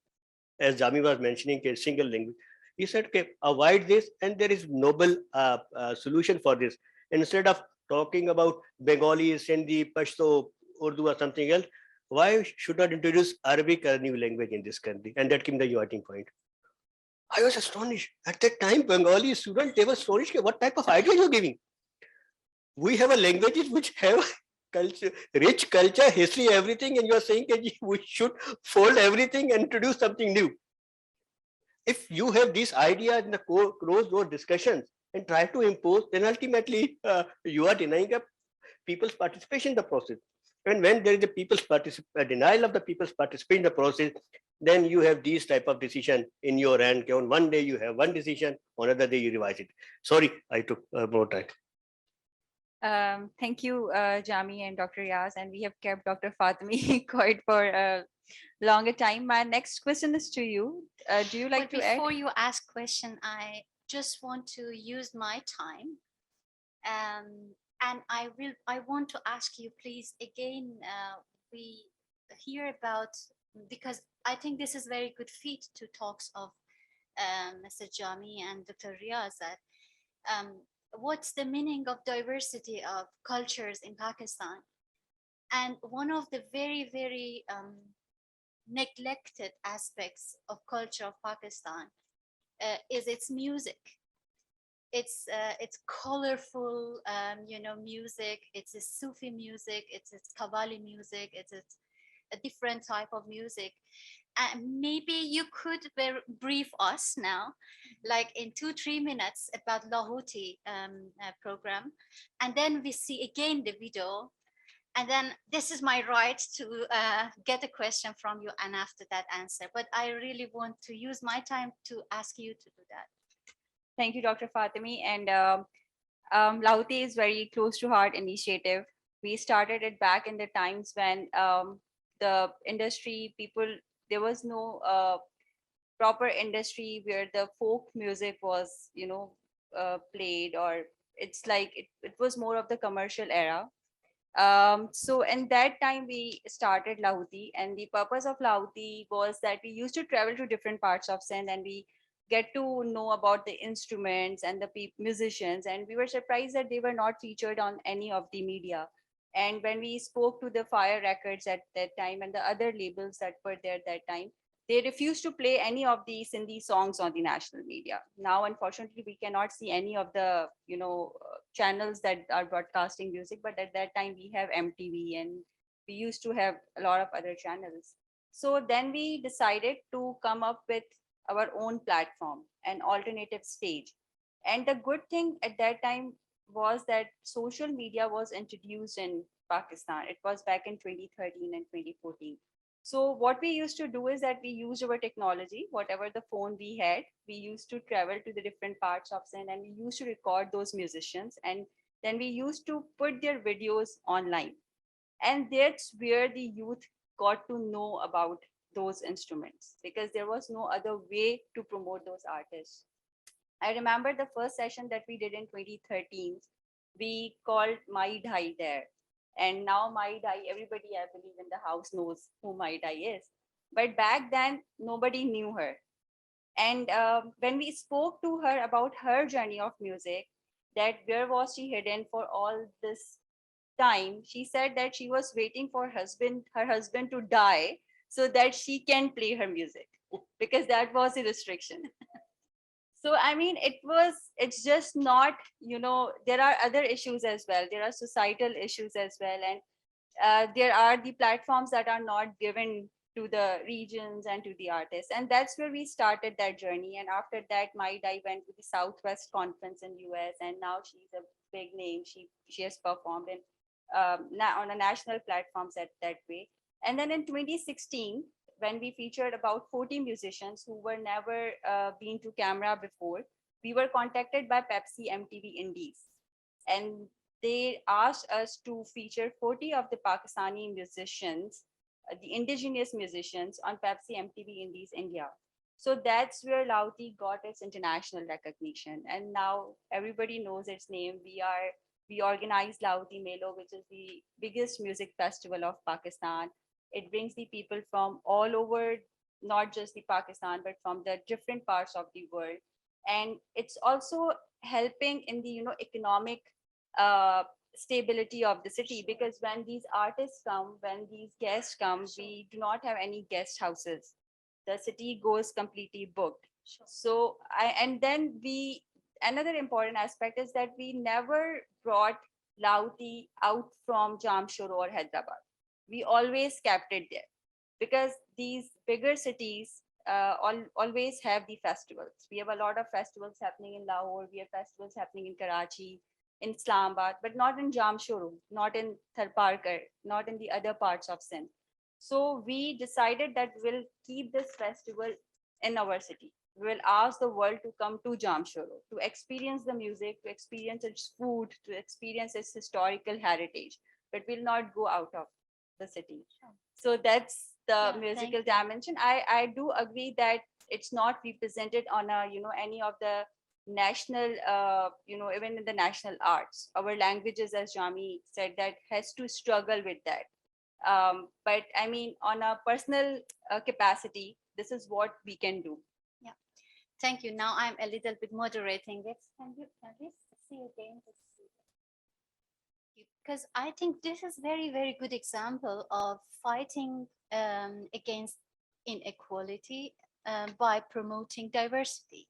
S6: As Jami was mentioning, a single language. He said, okay, avoid this, and there is noble solution for this. Instead of talking about Bengali, Sindhi, Pashto, Urdu or something else, why should not introduce Arabic as a new language in this country? And that came the uniting point. I was astonished. At that time, Bengali students, they were astonished. What type of idea you're giving? We have a languages which have culture, rich culture, history, everything, and you are saying that we should fold everything and introduce something new. If you have these ideas in the closed door discussions and try to impose, then ultimately you are denying people's participation in the process. And when there is a denial of the people's participation in the process, then you have these type of decision in your hand. On one day you have one decision, on another day you revise it. Sorry, I took more time.
S1: Thank you, Jami and Dr. Riaz, and we have kept Dr. Fatemeh quite for a longer time. My next question is to you. Do you like
S4: But
S1: to add?
S4: before you ask question, I just want to use my time. And I want to ask you, please, again, we hear about, because I think this is very good fit to talks of Mr. Jami and Dr. Riaz, that what's the meaning of diversity of cultures in Pakistan? And one of the very, very neglected aspects of culture of Pakistan is its music. It's colorful, music. It's a Sufi music. It's Qawwali music. It's a different type of music. And maybe you could brief us now, like in 2-3 minutes, about Lahooti program, and then we see again the video, and then this is my right to get a question from you, and after that answer. But I really want to use my time to ask you to do that.
S1: Thank you, Dr. Fatemeh. And Lahooti is very close to heart initiative. We started it back in the times when the industry people, there was no proper industry where the folk music was, played, or it's like it was more of the commercial era. So in that time we started Lahooti, and the purpose of Lahooti was that we used to travel to different parts of Sindh, and we get to know about the instruments and the musicians, and we were surprised that they were not featured on any of the media. And when we spoke to the Fire Records at that time and the other labels that were there at that time, they refused to play any of the Sindhi songs on the national media. Now, unfortunately, we cannot see any of the channels that are broadcasting music, but at that time we have MTV, and we used to have a lot of other channels. So then we decided to come up with our own platform, an alternative stage. And the good thing at that time was that social media was introduced in Pakistan. It was back in 2013 and 2014. So what we used to do is that we used our technology, whatever the phone we had, we used to travel to the different parts of Sindh, and we used to record those musicians, and then we used to put their videos online. And that's where the youth got to know about those instruments, because there was no other way to promote those artists. I remember the first session that we did in 2013, we called Hyder. And now everybody I believe in the house knows who Hyder is. But back then, nobody knew her. And when we spoke to her about her journey of music, that where was she hidden for all this time, she said that she was waiting for her husband to die so that she can play her music, because that was a restriction. So I mean, it's just not, there are other issues as well. There are societal issues as well, and there are the platforms that are not given to the regions and to the artists, and that's where we started that journey. And after that, I went to the Southwest conference in US, and now she's a big name. She has performed in on a national platforms at that way. And then in 2016, when we featured about 40 musicians who were never been to camera before, we were contacted by Pepsi MTV Indies, and they asked us to feature 40 of the Pakistani musicians, the indigenous musicians, on Pepsi MTV Indies India. So that's where Lahooti got its international recognition, and now everybody knows its name. We organize Lahooti Melo, which is the biggest music festival of Pakistan. It brings the people from all over, not just the Pakistan, but from the different parts of the world. And it's also helping in the economic stability of the city, because when these artists come, when these guests come, we do not have any guest houses. The city goes completely booked. So and then another important aspect is that we never brought Lahooti out from Jamshoro or Hyderabad. We always kept it there because these bigger cities always have the festivals. We have a lot of festivals happening in Lahore, we have festivals happening in Karachi, in Islamabad, but not in Jamshoro, not in Tharparkar, not in the other parts of Sindh. So we decided that we'll keep this festival in our city. We'll ask the world to come to Jamshoro to experience the music, to experience its food, to experience its historical heritage, but we'll not go out of the city. So that's the
S4: Yeah, thank
S1: musical
S4: you.
S1: dimension. I do agree that it's not represented on a any of the national even in the national arts. Our languages, as Jami said, that has to struggle with that. But I mean, on a personal capacity, this is what we can do.
S4: Thank you. Now I'm a little bit moderating it. Can we see again? Because I think this is very good example of fighting against inequality by promoting diversity.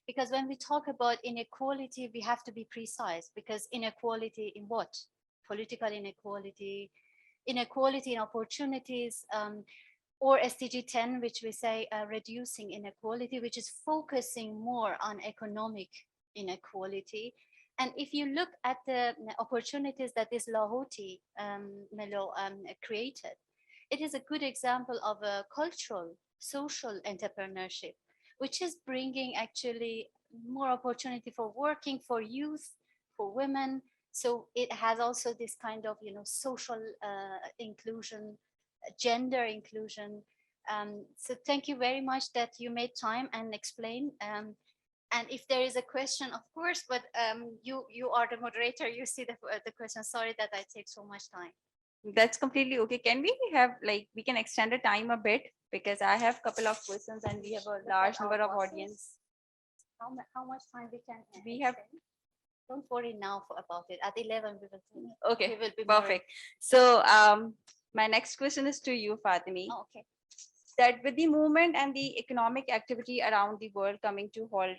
S4: Because when we talk about inequality, we have to be precise, because inequality in what? Political inequality, inequality in opportunities, or SDG 10, which we say reducing inequality, which is focusing more on economic inequality. And if you look at the opportunities that this Lahooti Melo created, it is a good example of a cultural, social entrepreneurship, which is bringing actually more opportunity for working, for youth, for women. So it has also this kind of, social inclusion, gender inclusion. So thank you very much that you made time and explain. And if there is a question, of course, but you are the moderator, you see the question. Sorry that I take so much time.
S1: That's completely okay. Can we have we can extend the time a bit, because I have a couple of questions and we have a large number of audience.
S4: How much time we can?
S1: We have.
S4: Don't worry now about it. At 11 we will.
S1: Okay,
S4: we will be
S1: perfect. So my next question is to you, Fatemeh.
S4: Oh, okay.
S1: That with the movement and the economic activity around the world coming to halt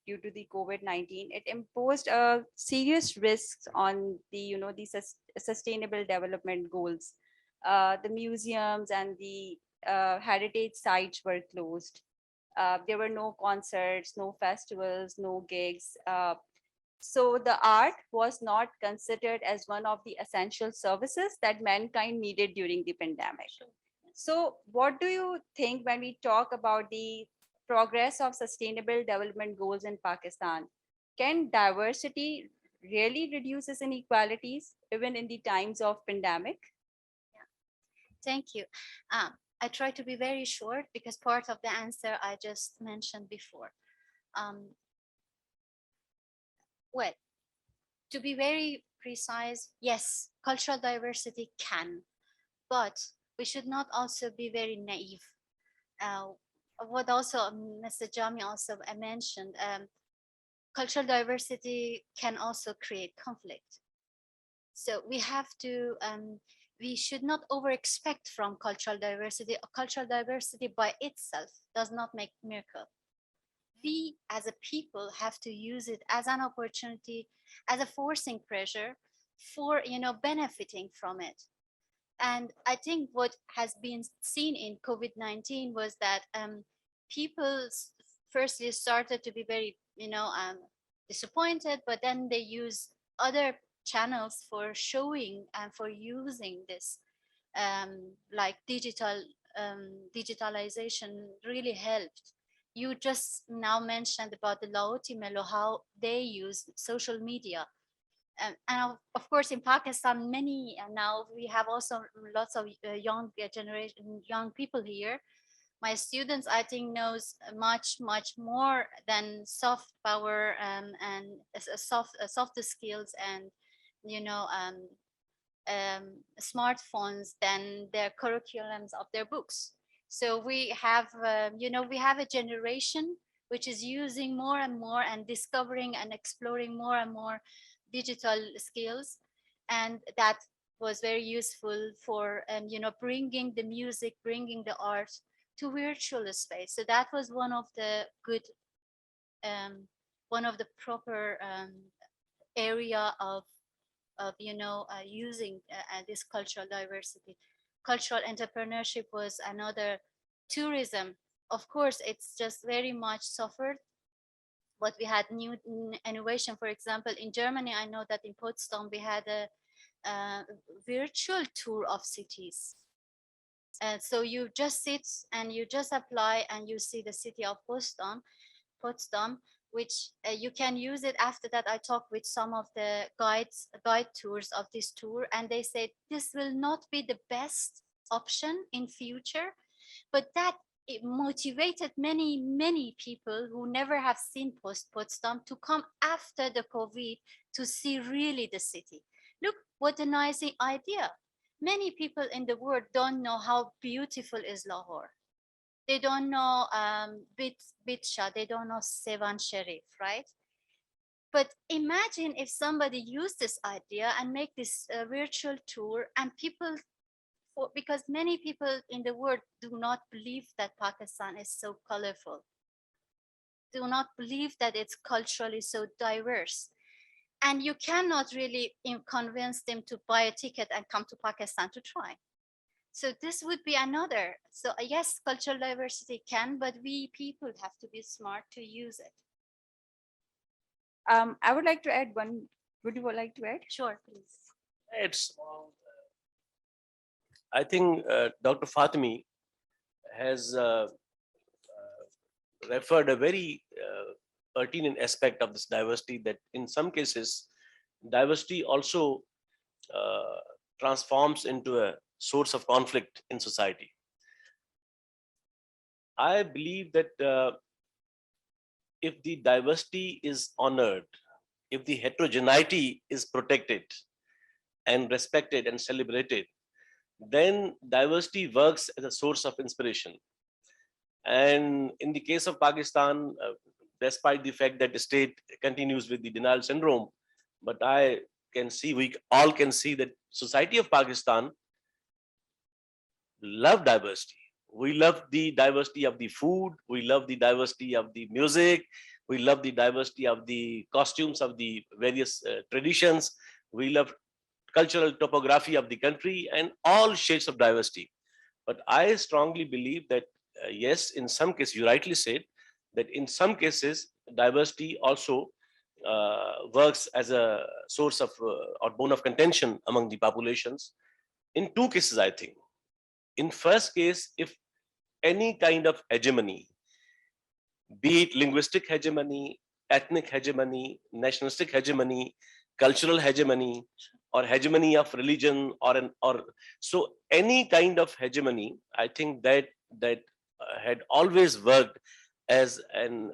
S1: due to the COVID-19, it imposed a serious risks on the the sustainable development goals. The museums and the heritage sites were closed. There were no concerts, no festivals, no gigs. So the art was not considered as one of the essential services that mankind needed during the pandemic. So what do you think when we talk about the progress of sustainable development goals in Pakistan? Can diversity really reduces inequalities even in the times of pandemic?
S4: Thank you. I try to be very short because part of the answer I just mentioned before. Well, to be very precise, yes, cultural diversity can, but we should not also be very naive. What also Mr. Jami also mentioned, cultural diversity can also create conflict. So we have to, we should not over expect from cultural diversity. Cultural diversity by itself does not make miracle. We as a people have to use it as an opportunity, as a forcing pressure for benefiting from it. And I think what has been seen in COVID-19 was that people firstly started to be very disappointed, but then they use other channels for showing and for using this, like digitalization really helped. You just now mentioned about the Lahooti Melo, how they use social media. And of course, in Pakistan, many now we have also lots of young generation, young people here. My students, I think, knows much more than soft power and softer skills and smartphones than their curriculums of their books. So we have we have a generation which is using more and more and discovering and exploring more and more digital skills, and that was very useful for bringing the music, bringing the art to virtual space. So that was one of the good one of the proper area of using this cultural diversity. Cultural entrepreneurship was another. Tourism, of course, it's just very much suffered, but we had new innovation. For example, in Germany, I know that in Potsdam we had a virtual tour of cities. And so you just sit and you just apply and you see the city of Potsdam, which you can use it. After that, I talked with some of the guide tours of this tour, and they said this will not be the best option in future, but that it motivated many people who never have seen Potsdam to come after the COVID to see really the city. Look what a nice idea. Many people in the world don't know how beautiful is Lahore. They don't know Shah, they don't know Sevan Sharif, right? But imagine if somebody used this idea and make this virtual tour, and people, because many people in the world do not believe that Pakistan is so colorful, do not believe that it's culturally so diverse. And you cannot really convince them to buy a ticket and come to Pakistan to try. So this would be another. So yes, cultural diversity can, but we people have to be smart to use it.
S1: I would like to add one. Would you like to add?
S4: Sure, please.
S5: It's, I think Dr. Fatemeh has referred a very pertinent aspect of this diversity, that in some cases, diversity also transforms into a source of conflict in society. I believe that if the diversity is honored, if the heterogeneity is protected and respected and celebrated, then diversity works as a source of inspiration. And in the case of Pakistan, despite the fact that the state continues with the denial syndrome, but I can see, we all can see that society of Pakistan love diversity. We love the diversity of the food. We love the diversity of the music. We love the diversity of the costumes of the various traditions. We love cultural topography of the country and all shades of diversity. But I strongly believe that, yes, in some cases, you rightly said, that in some cases, diversity also works as a source of or bone of contention among the populations. In two cases, I think. In first case, if any kind of hegemony, be it linguistic hegemony, ethnic hegemony, nationalistic hegemony, cultural hegemony, or hegemony of religion, or so any kind of hegemony, I think that had always worked as an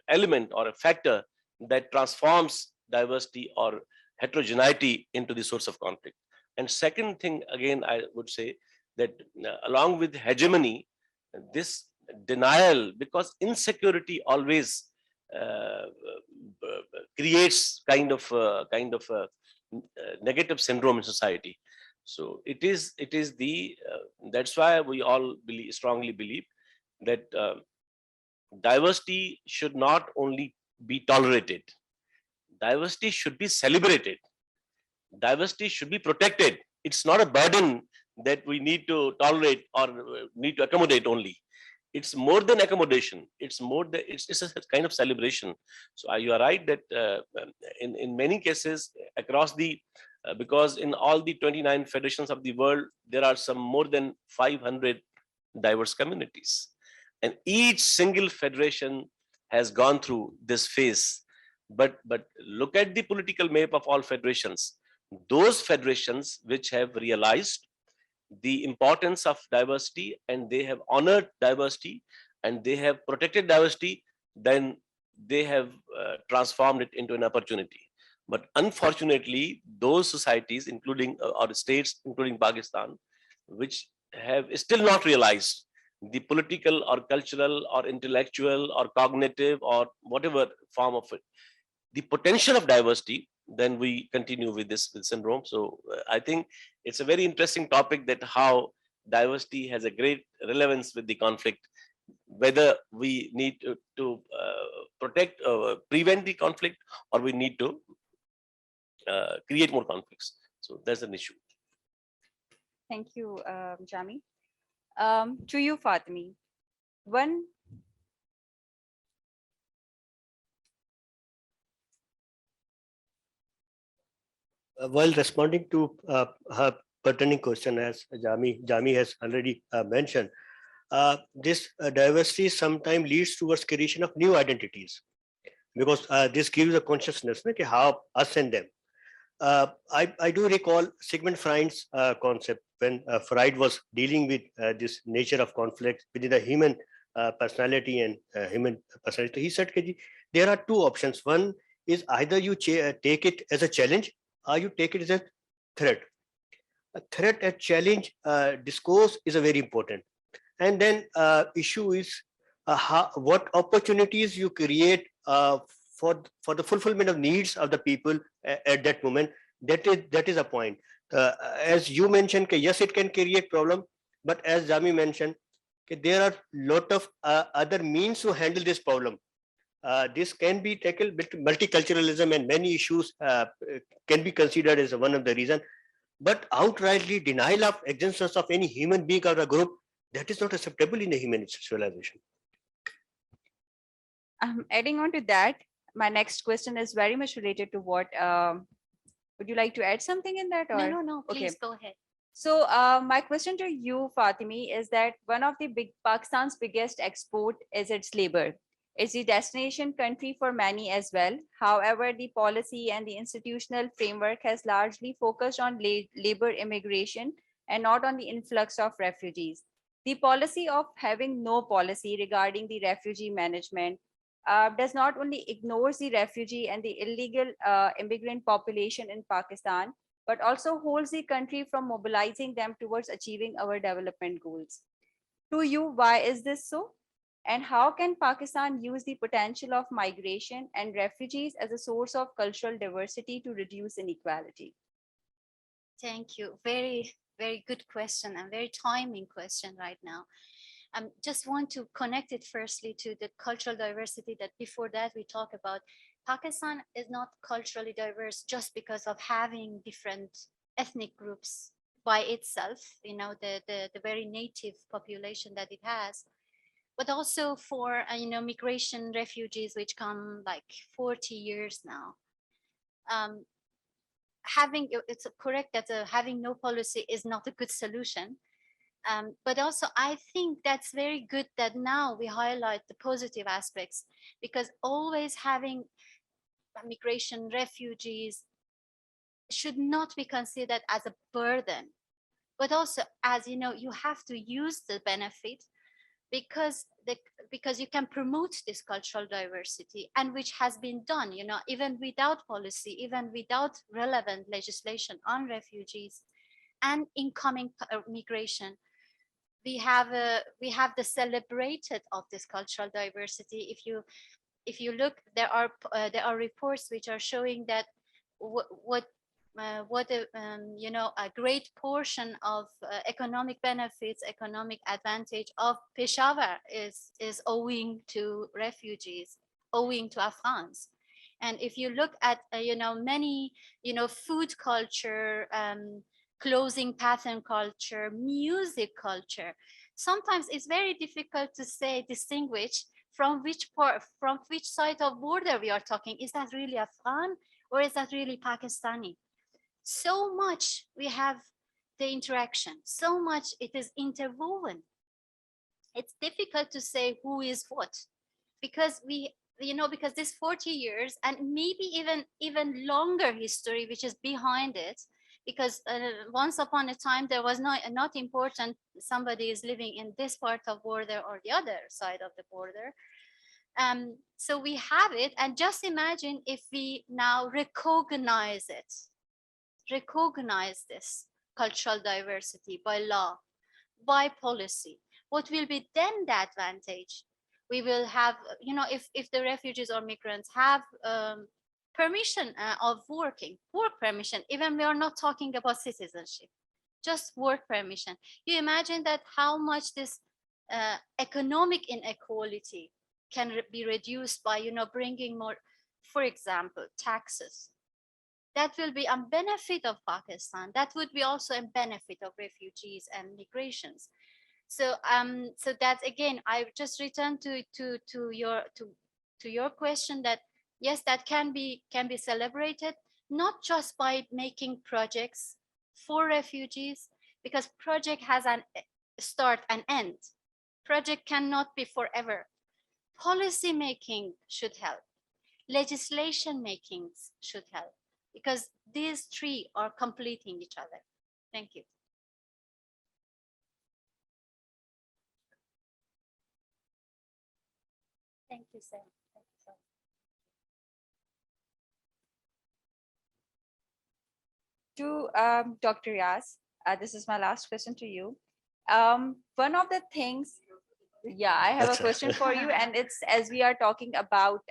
S5: element or a factor that transforms diversity or heterogeneity into the source of conflict. And second thing, again, I would say that along with hegemony, this denial, because insecurity always creates kind of negative syndrome in society. So it is the that's why we all strongly believe that diversity should not only be tolerated, diversity should be celebrated, diversity should be protected. It's not a burden that we need to tolerate or need to accommodate only. It's more than accommodation. It's more than, it's a kind of celebration. So you are right that in many cases across the because in all the 29 federations of the world, there are some more than 500 diverse communities, and each single federation has gone through this phase. But look at the political map of all federations. Those federations which have realized the importance of diversity and they have honored diversity and they have protected diversity, then they have transformed it into an opportunity. But unfortunately, those societies, including or states, including Pakistan, which have still not realized the political or cultural or intellectual or cognitive or whatever form of it, the potential of diversity, then we continue with this syndrome. So I think it's a very interesting topic, that how diversity has a great relevance with the conflict, whether we need to protect, prevent the conflict, or we need to create more conflicts. So that's an issue.
S1: Thank you, Jami. To you, Fatemeh. One,
S6: While responding to her pertaining question, as Jami has already mentioned, this diversity sometimes leads towards creation of new identities, because this gives a consciousness, like how us and them. I do recall Sigmund Freud's concept when Freud was dealing with this nature of conflict within the human personality and human personality. He said, there are two options. One is either you take it as a challenge or you take it as a threat. A threat and challenge discourse is a very important. And then issue is what opportunities you create for the fulfillment of needs of the people at that moment. That is a point. As you mentioned, yes, it can create problem, but as Jami mentioned, there are lot of other means to handle this problem. This can be tackled with multiculturalism, and many issues can be considered as one of the reasons. But outrightly denial of existence of any human being or a group, that is not acceptable in a human civilization.
S1: adding on to that, my next question is very much related to what. Would you like to add something in that? Or?
S4: No, please
S1: Okay.
S4: go ahead.
S1: So my question to you, Fatemeh, is that one of the Pakistan's biggest export is its labor. It's the destination country for many as well. However, the policy and the institutional framework has largely focused on labor immigration and not on the influx of refugees. The policy of having no policy regarding the refugee management does not only ignores the refugee and the illegal immigrant population in Pakistan, but also holds the country from mobilizing them towards achieving our development goals. To you, why is this so? And how can Pakistan use the potential of migration and refugees as a source of cultural diversity to reduce inequality?
S4: Thank you. Very, very good question and very timing question right now. Just want to connect it firstly to the cultural diversity that before that we talk about. Pakistan is not culturally diverse just because of having different ethnic groups by itself, the very native population that it has, but also for, migration refugees, which come like 40 years now. It's correct that having no policy is not a good solution. But also, I think that's very good that now we highlight the positive aspects, because always having migration refugees should not be considered as a burden, but also as you have to use the benefit because you can promote this cultural diversity, and which has been done, even without policy, even without relevant legislation on refugees and incoming migration. We have the celebrated of this cultural diversity. If you look, there are reports which are showing that a great portion of economic benefits, economic advantage of Peshawar is owing to refugees, owing to Afghans. And if you look at many food culture, clothing pattern culture, music culture, sometimes it's very difficult to distinguish from which side of border we are talking. Is that really Afghan or is that really Pakistani? So much we have the interaction, so much it is interwoven. It's difficult to say who is what, because because this 40 years and maybe even longer history which is behind it, because once upon a time there was not important somebody is living in this part of border or the other side of the border. So we have it, and just imagine if we now recognize this cultural diversity by law, by policy. What will be then the advantage? We will have, if the refugees or migrants have permission of work permission, even we are not talking about citizenship, just work permission. You imagine that how much this economic inequality can be reduced by, bringing more, for example, taxes. that will be a benefit of Pakistan. That would be also a benefit of refugees and migrations. So that's again, I just return to your question that yes, that can be celebrated, not just by making projects for refugees, because project has an start and end. Project cannot be forever. Policy making should help. Legislation making should help, because these three are completing each other. Thank you. Thank you, sir. Thank you, sir.
S1: To Dr. Riaz, this is my last question to you. One of the things, yeah, I have a question for you, and it's as we are talking about,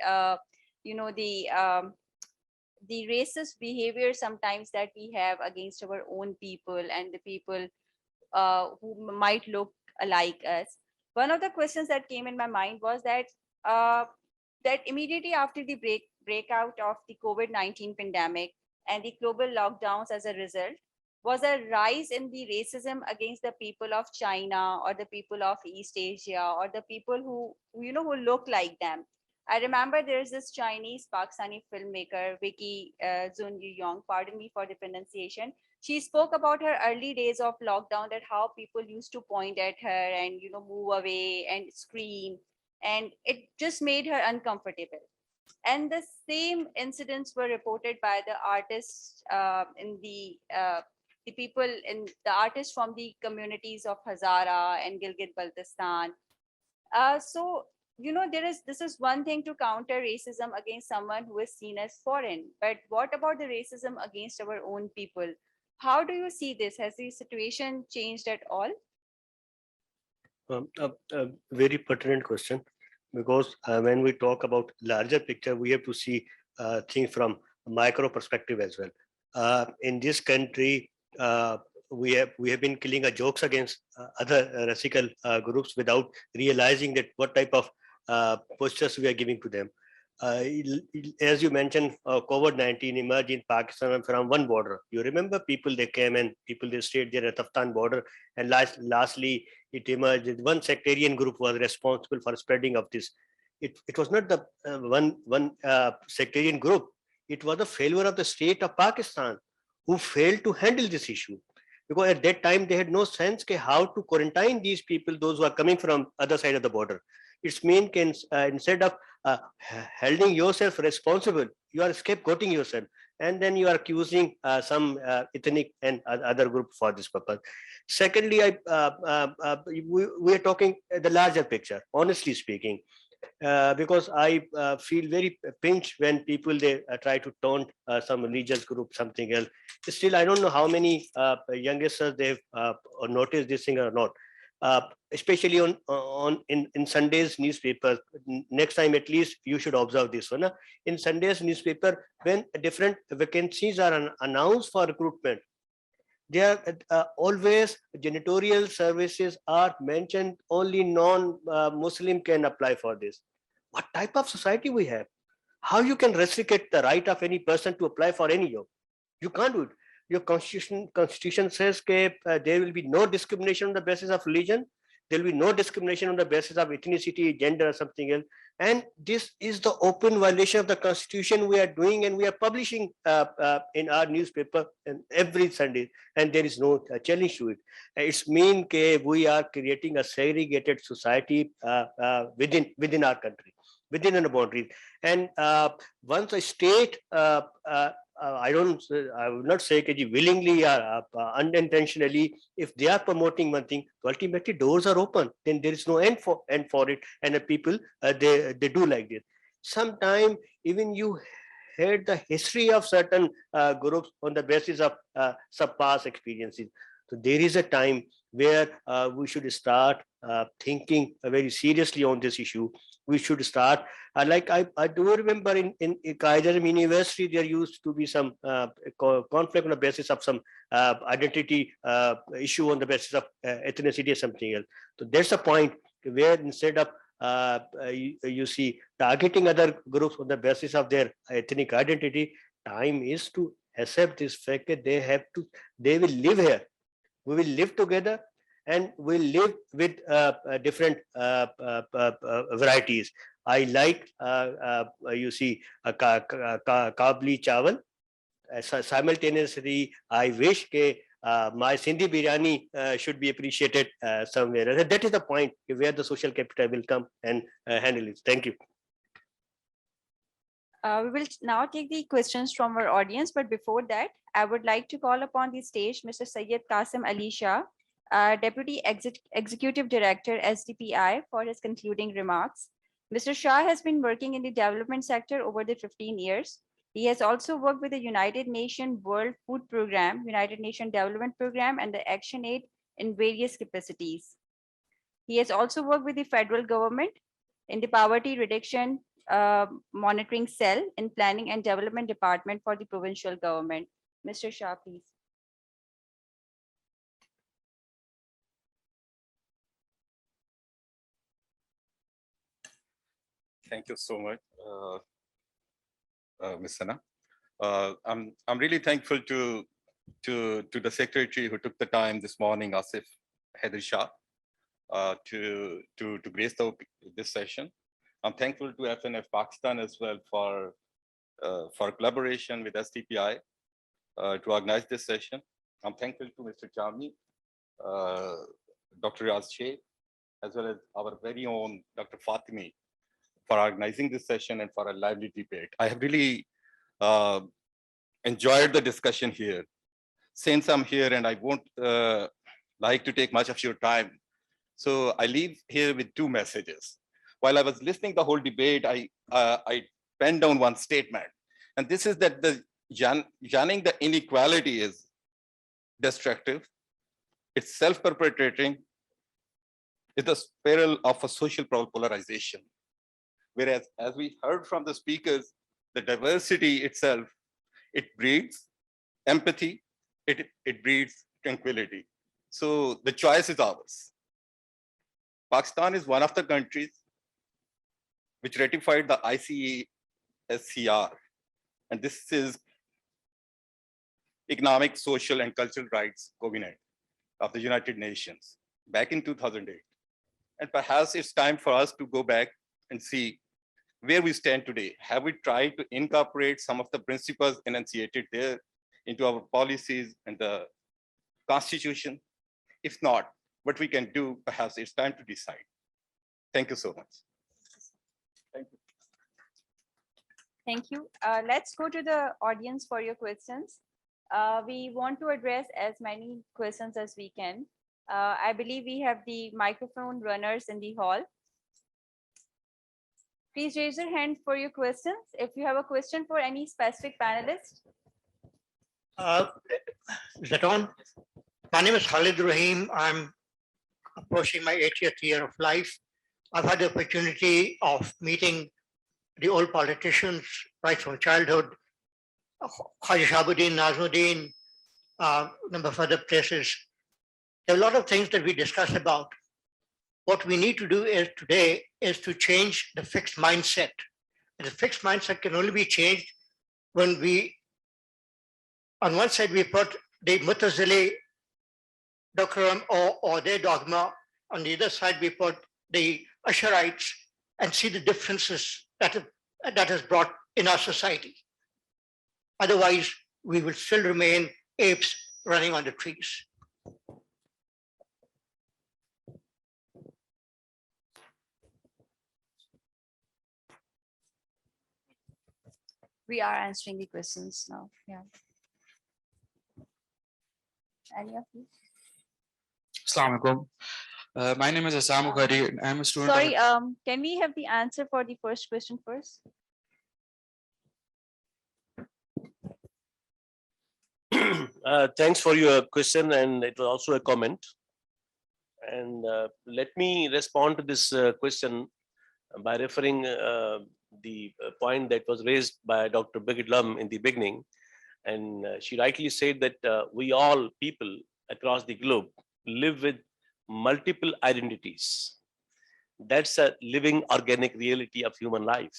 S1: the racist behavior sometimes that we have against our own people and the people who might look like us. One of the questions that came in my mind was that that immediately after the breakout of the COVID-19 pandemic and the global lockdowns as a result, was a rise in the racism against the people of China or the people of East Asia or the people who look like them. I remember there's this Chinese Pakistani filmmaker, Vicky Zun Yong, pardon me for the pronunciation. She spoke about her early days of lockdown, that how people used to point at her and move away and scream, and it just made her uncomfortable. And the same incidents were reported by the artists the people in the artists from the communities of Hazara and Gilgit Baltistan. This is one thing to counter racism against someone who is seen as foreign, but what about the racism against our own people? How do you see this? Has the situation changed at all?
S6: A very pertinent question, because when we talk about larger picture, we have to see things from micro perspective as well. In this country, we have been killing jokes against other racial groups without realizing that what type of postures we are giving to them. As you mentioned, COVID-19 emerged in Pakistan from one border. You remember people, they came and people, they stayed there at Afghan border, and lastly it emerged one sectarian group was responsible for spreading of this. It was not the one sectarian group. It was the failure of the state of Pakistan who failed to handle this issue, because at that time they had no sense how to quarantine these people, those who are coming from other side of the border. It's mean instead of holding yourself responsible, you are scapegoating yourself, and then you are accusing some ethnic and other group for this purpose. Secondly, we are talking the larger picture, honestly speaking, because I feel very pinched when people they try to taunt some religious group, something else. Still, I don't know how many youngsters they've noticed this thing or not. Especially in Sunday's newspaper. Next time, at least you should observe this one. In Sunday's newspaper, when different vacancies are announced for recruitment, there are always janitorial services are mentioned. Only non-Muslim can apply for this. What type of society we have? How you can restrict the right of any person to apply for any job? You can't do it. Your constitution says that there will be no discrimination on the basis of religion. There will be no discrimination on the basis of ethnicity, gender, or something else. And this is the open violation of the constitution we are doing, and we are publishing in our newspaper and every Sunday, and there is no challenge to it. It's mean we are creating a segregated society within our country, within the boundaries. And once a state I would not say willingly or unintentionally, if they are promoting one thing, ultimately doors are open, then there is no end for it, and the people they do like this. Sometimes even you heard the history of certain groups on the basis of some past experiences. So there is a time where we should start thinking very seriously on this issue. We should start, like I do remember in Hyder University, there used to be some conflict on the basis of some identity issue on the basis of ethnicity or something else. So there's a point where instead of you see targeting other groups on the basis of their ethnic identity, time is to accept this fact that they will live here. We will live together and we'll live with different varieties. I like, you see, Kabli chawal. Simultaneously, I wish my Sindhi biryani should be appreciated somewhere. That is the point where the social capital will come and handle it. Thank you.
S1: We will now take the questions from our audience, but before that, I would like to call upon the stage Mr. Syed Qasim Ali Shah, Deputy Executive Director, SDPI, for his concluding remarks. Mr. Shah has been working in the development sector over the 15 years. He has also worked with the United Nations World Food Programme, United Nations Development Programme, and the ActionAid in various capacities. He has also worked with the federal government in the Poverty Reduction Monitoring Cell in Planning and Development Department for the provincial government. Mr. Shah, please.
S7: Thank you so much, Ms. Sana. I'm really thankful to the secretary who took the time this morning, Asif, Hyder Shah, to grace this session. I'm thankful to FNF Pakistan as well for collaboration with SDPI to organize this session. I'm thankful to Mr. Jami, Dr. Riaz, as well as our very own Dr. Fatemeh for organizing this session and for a lively debate. I have really enjoyed the discussion here. Since I'm here and I won't like to take much of your time, so I leave here with two messages. While I was listening the whole debate, I penned down one statement, and this is that shunning the inequality is destructive. It's self-perpetrating. It's a spiral of a social polarization. Whereas, as we heard from the speakers, the diversity itself, it breeds empathy, it breeds tranquility. So the choice is ours. Pakistan is one of the countries which ratified the ICSCR, and this is Economic, Social, and Cultural Rights Covenant of the United Nations back in 2008. And perhaps it's time for us to go back and see where we stand today. Have we tried to incorporate some of the principles enunciated there into our policies and the Constitution? If not, what we can do, perhaps it's time to decide. Thank you so much. Thank you.
S1: Thank you. Let's go to the audience for your questions. We want to address as many questions as we can. I believe we have the microphone runners in the hall. Please raise your hand for your questions. If you have a question for any specific panelist.
S8: Is that on? My name is Khalid Rahim. I'm approaching my 80th year of life. I've had the opportunity of meeting the old politicians right from childhood, Khoja Shahabuddin, Nazamuddin, number of other places. There are a lot of things that we discuss about. What we need to do today is to change the fixed mindset. And the fixed mindset can only be changed when we, on one side, we put the Mutazili doctrine or their dogma. On the other side, we put the Asharites and see the differences that is brought in our society. Otherwise, we will still remain apes running on the trees.
S1: We are answering the questions now. Yeah. Any of you?
S9: Assalamu alaikum. My name is Assam Khari. I'm a student.
S1: Sorry, can we have the answer for the first question first?
S5: Thanks for your question, and it was also a comment. And let me respond to this question by referring the point that was raised by Dr. Birgit Lamm in the beginning. And she rightly said that we all people across the globe live with multiple identities. That's a living organic reality of human life.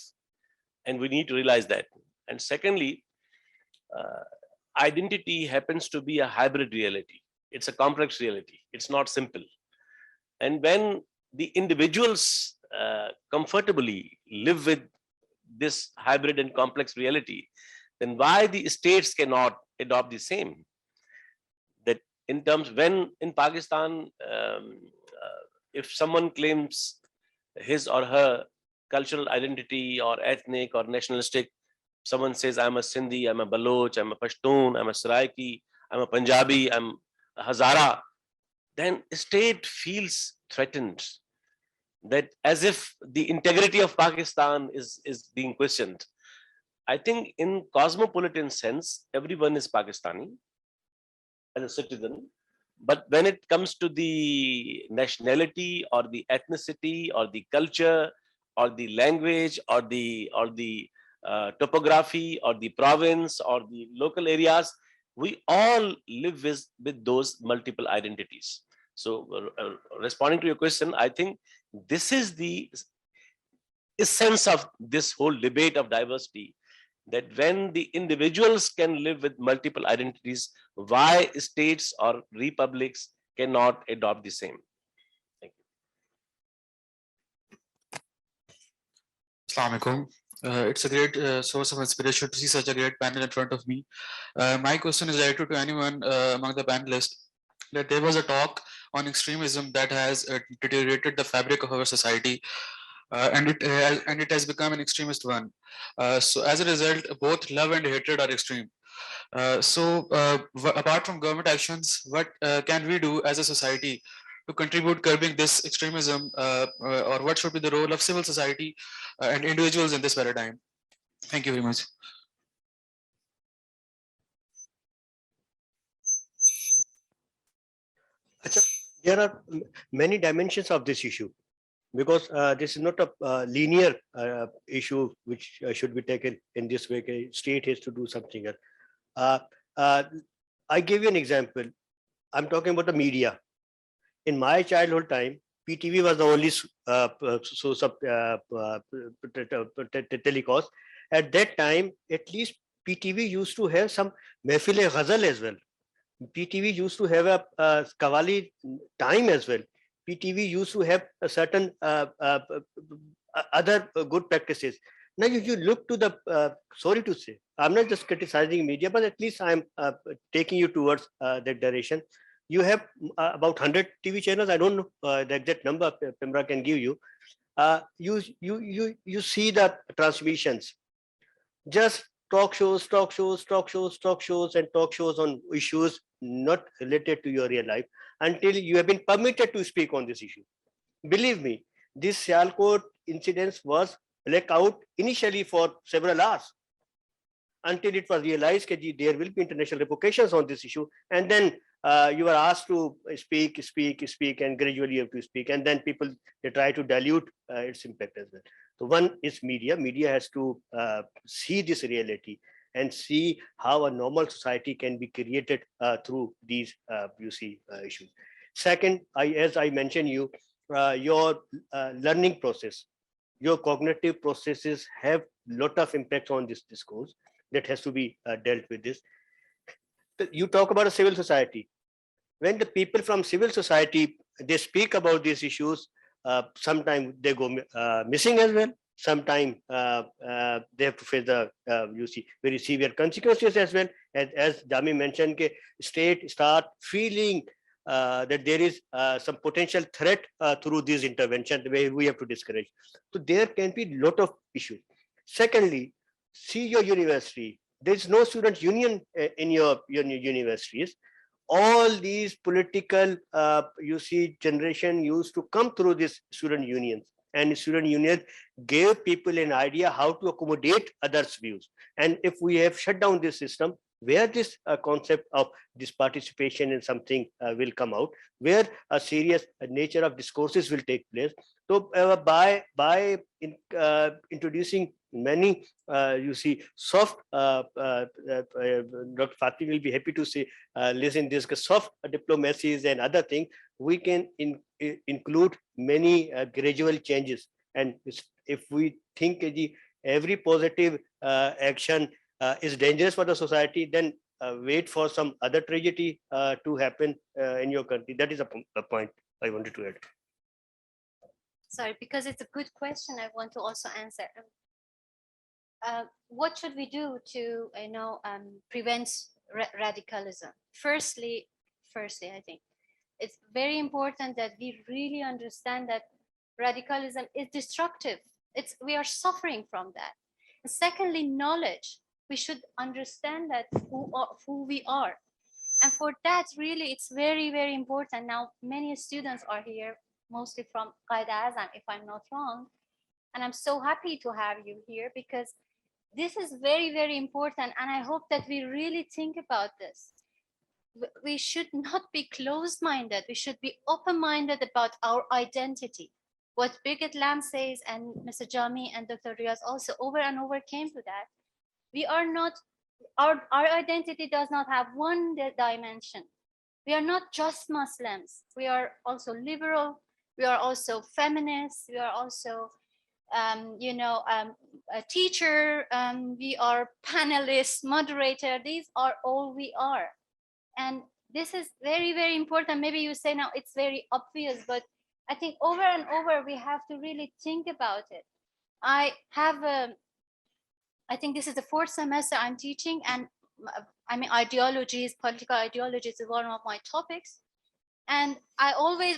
S5: And we need to realize that. And secondly, identity happens to be a hybrid reality. It's a complex reality. It's not simple. And when the individuals comfortably live with this hybrid and complex reality, then why the states cannot adopt the same? That in terms, when in Pakistan, if someone claims his or her cultural identity or ethnic or nationalistic, someone says, I'm a Sindhi, I'm a Baloch, I'm a Pashtun, I'm a Saraiki, I'm a Punjabi, I'm a Hazara, then state feels threatened, that as if the integrity of Pakistan is being questioned. I think in cosmopolitan sense, everyone is Pakistani as a citizen. But when it comes to the nationality or the ethnicity or the culture or the language or the topography or the province or the local areas, we all live with those multiple identities. So responding to your question, I think this is the essence of this whole debate of diversity, that when the individuals can live with multiple identities, why states or republics cannot adopt the same? Thank you.
S9: Assalamu alaikum. It's a great source of inspiration to see such a great panel in front of me. My question is directed to anyone among the panelists, that there was a talk on extremism that has deteriorated the fabric of our society, and it has become an extremist one. So as a result, both love and hatred are extreme. Apart from government actions, what can we do as a society to contribute curbing this extremism, or what should be the role of civil society and individuals in this paradigm? Thank you very much.
S6: There are many dimensions of this issue, because this is not a linear issue which should be taken in this way. A state has to do something else. I give you an example. I'm talking about the media. In my childhood time, PTV was the only source of telecast. At that time, at least PTV used to have some Mehfil Ghazal as well. PTV used to have a Qawwali time as well. PTV used to have a certain other good practices. Now, if you look to the, sorry to say, I'm not just criticizing media, but at least I'm taking you towards that direction. You have about 100 TV channels. I don't know the exact number Pimra can give you. You see the transmissions. Just talk shows, and talk shows on issues not related to your real life until you have been permitted to speak on this issue. Believe me, this Sialkot incident was blackout initially for several hours until it was realized that there will be international repercussions on this issue, and then you are asked to speak, and gradually you have to speak, and then people, they try to dilute its impact as well. So one is media. Media has to see this reality and see how a normal society can be created through these issues. Second, as I mentioned your learning process, your cognitive processes have lot of impact on this discourse that has to be dealt with this. You talk about a civil society. When the people from civil society, they speak about these issues, sometimes they go missing as well. Sometimes they have to face the very severe consequences as well. As Jami mentioned, state start feeling that there is some potential threat through this intervention, the way we have to discourage. So there can be a lot of issues. Secondly, see your university. There is no student union in your universities. All these political, generation used to come through this student unions, and student union gave people an idea how to accommodate others' views. And if we have shut down this system, where this concept of this participation in something will come out, where a serious nature of discourses will take place. So by introducing many, soft, Dr. Fatemeh will be happy to say, listen, this soft diplomacies and other things, we can include many gradual changes. And if we think every positive action is dangerous for the society, then wait for some other tragedy to happen in your country? That is a point I wanted to add.
S4: Sorry, because it's a good question. I want to also answer. What should we do to, prevent radicalism? Firstly, I think it's very important that we really understand that radicalism is destructive. We are suffering from that. And secondly, knowledge. We should understand that who we are. And for that, really, it's very, very important. Now, many students are here, mostly from Qaeda Azam, if I'm not wrong. And I'm so happy to have you here because this is very, very important. And I hope that we really think about this. We should not be closed-minded. We should be open-minded about our identity. What Birgit Lamm says, and Mr. Jami and Dr. Riaz also over and over came to that. We are not, our identity does not have one dimension. We are not just Muslims. We are also liberal. We are also feminists. We are also, a teacher. We are panelists, moderator. These are all we are. And this is very, very important. Maybe you say now it's very obvious, but I think over and over, we have to really think about it. I think this is the 4th semester I'm teaching, and ideologies, political ideologies is one of my topics. And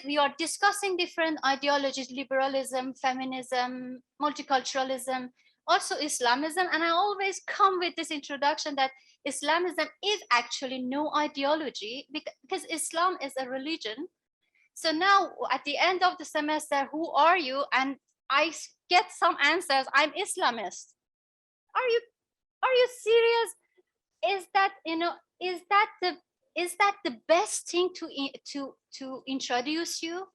S4: we are discussing different ideologies, liberalism, feminism, multiculturalism, also Islamism. And I always come with this introduction that Islamism is actually no ideology because Islam is a religion. So now at the end of the semester, who are you? And I get some answers. I'm Islamist. Are you serious? Is that the best thing to introduce you?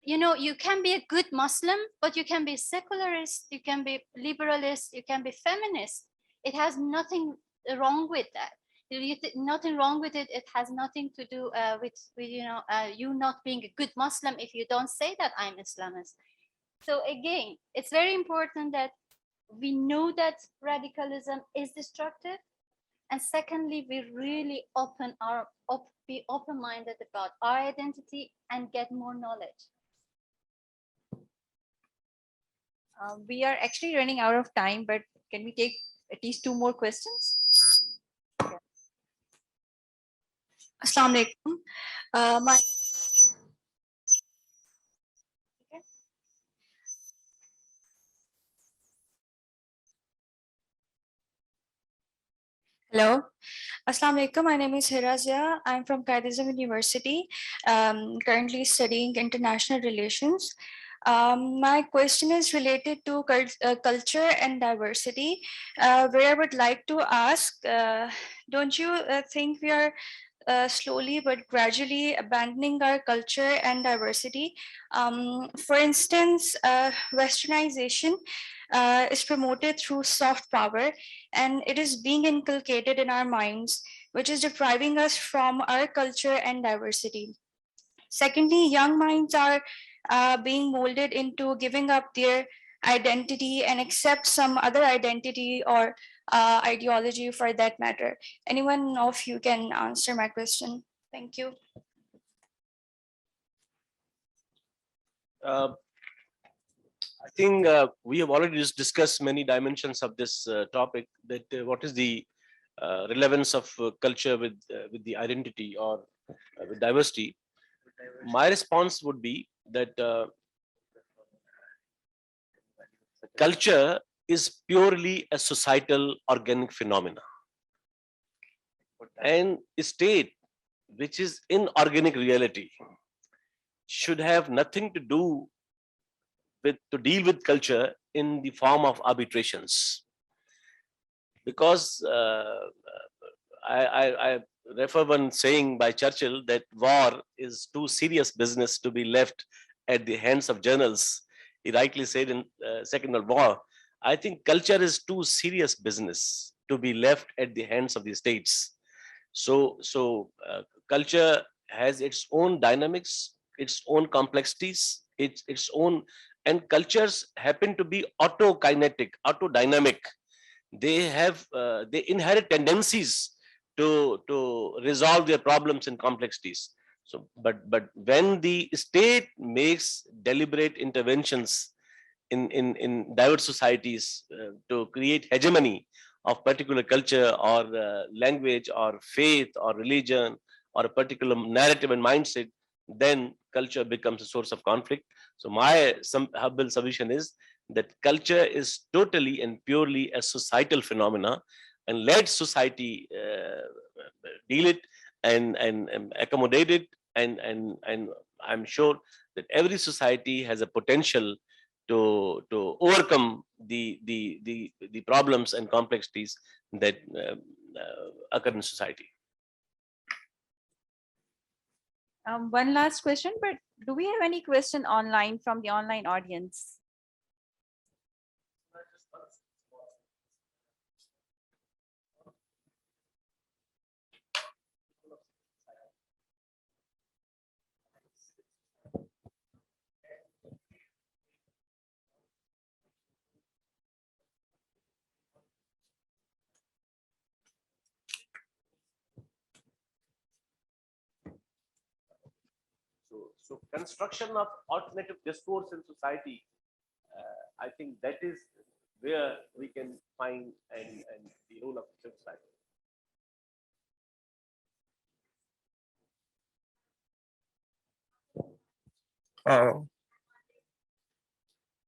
S4: You can be a good Muslim, but you can be secularist, you can be liberalist, you can be feminist. It has nothing wrong with that. Nothing wrong with it. It has nothing to do with you not being a good Muslim if you don't say that I'm Islamist. So again, it's very important that we know that radicalism is destructive. And secondly, we really be open-minded about our identity and get more knowledge.
S1: We are actually running out of time, but can we take at least 2 more questions?
S10: Assalamu alaikum. Hello. Assalamu alaikum. My name is Riaz. I'm from Federalism University, currently studying international relations. My question is related to culture and diversity, where I would like to ask, don't you think we are slowly but gradually abandoning our culture and diversity? For instance, westernization is promoted through soft power, and it is being inculcated in our minds, which is depriving us from our culture and diversity. Secondly, young minds are being molded into giving up their identity and accept some other identity or ideology for that matter. Anyone of you can answer my question? Thank you.
S5: I think we have already discussed many dimensions of this topic, that what is the relevance of culture with the identity or with diversity. My response would be that culture is purely a societal organic phenomena, and a state which is inorganic reality should have nothing to do to deal with culture in the form of arbitrations. Because I refer one saying by Churchill that war is too serious business to be left at the hands of journals. He rightly said in Second World War. I think culture is too serious business to be left at the hands of the states. So culture has its own dynamics, its own complexities, its own, and cultures happen to be autokinetic, autodynamic. they inherit tendencies to resolve their problems and complexities. So, but when the state makes deliberate interventions in diverse societies to create hegemony of particular culture or language or faith or religion or a particular narrative and mindset, then culture becomes a source of conflict. So my humble submission is that culture is totally and purely a societal phenomena, and let society deal it and accommodate it, and I'm sure that every society has a potential to overcome the problems and complexities that occur in society.
S1: One last question, but do we have any question online from the online audience?
S5: So construction of alternative discourse in society, I think that is where we can find and the role of society.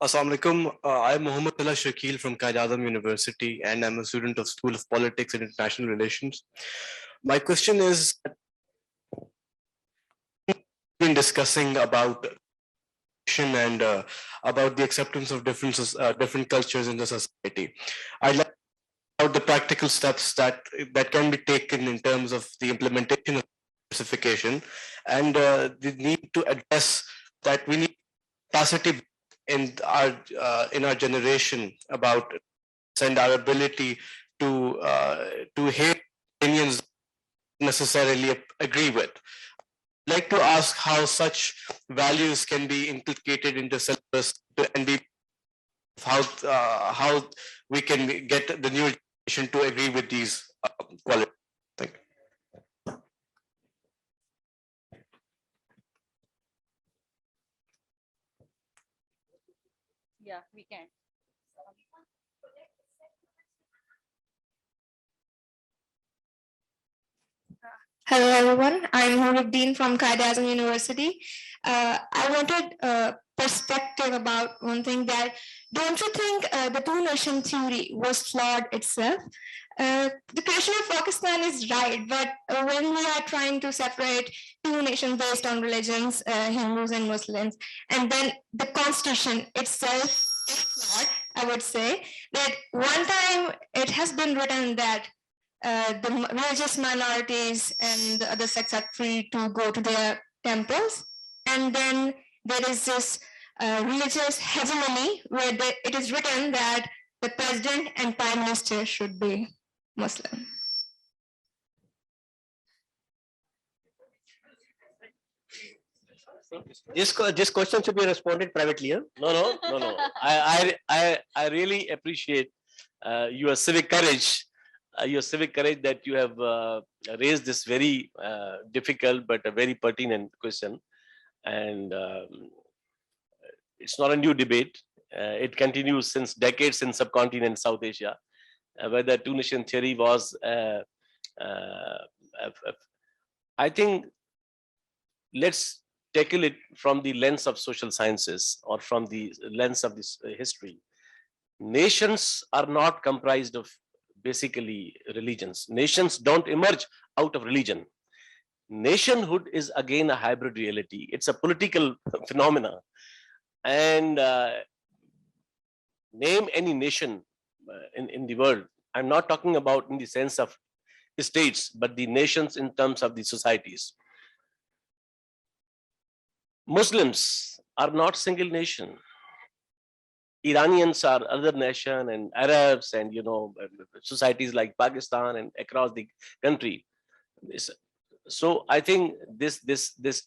S11: Assalamu alaikum. I'm Mohammed Allah Shakil from Qasim University, and I'm a student of School of Politics and International Relations. My question is, we've been discussing about and about the acceptance of different cultures in the society. I'd like to know about the practical steps that can be taken in terms of the implementation of diversification and the need to address that we need capacity in our generation about and our ability to hear opinions necessarily agree with. I'd like to ask how such values can be inculcated into syllabus and be how we can get the new generation to agree with these qualities. Thank you.
S1: Yeah, we can.
S12: Hello, everyone. I'm Nuruddin from Qasim University. I wanted a perspective about one thing that, don't you think the two-nation theory was flawed itself? The creation of Pakistan is right, but when we are trying to separate two nations based on religions, Hindus and Muslims, and then the constitution itself is flawed, I would say, that one time it has been written that the religious minorities and the other sects are free to go to their temples. And then there is this religious hegemony where it is written that the president and prime minister should be Muslim.
S6: This question should be responded privately. Huh?
S5: No. I really appreciate your civic courage. That you have raised this very difficult but a very pertinent question, and it's not a new debate. It continues since decades in subcontinent South Asia, whether two-nation theory was. I think let's tackle it from the lens of social sciences or from the lens of this history. Nations are not comprised of basically religions. Nations don't emerge out of religion. Nationhood is again a hybrid reality. It's a political phenomena. And name any nation in the world. I'm not talking about in the sense of states, but the nations in terms of the societies. Muslims are not single nation. Iranians are other nation, and Arabs, and societies like Pakistan and across the country. So I think this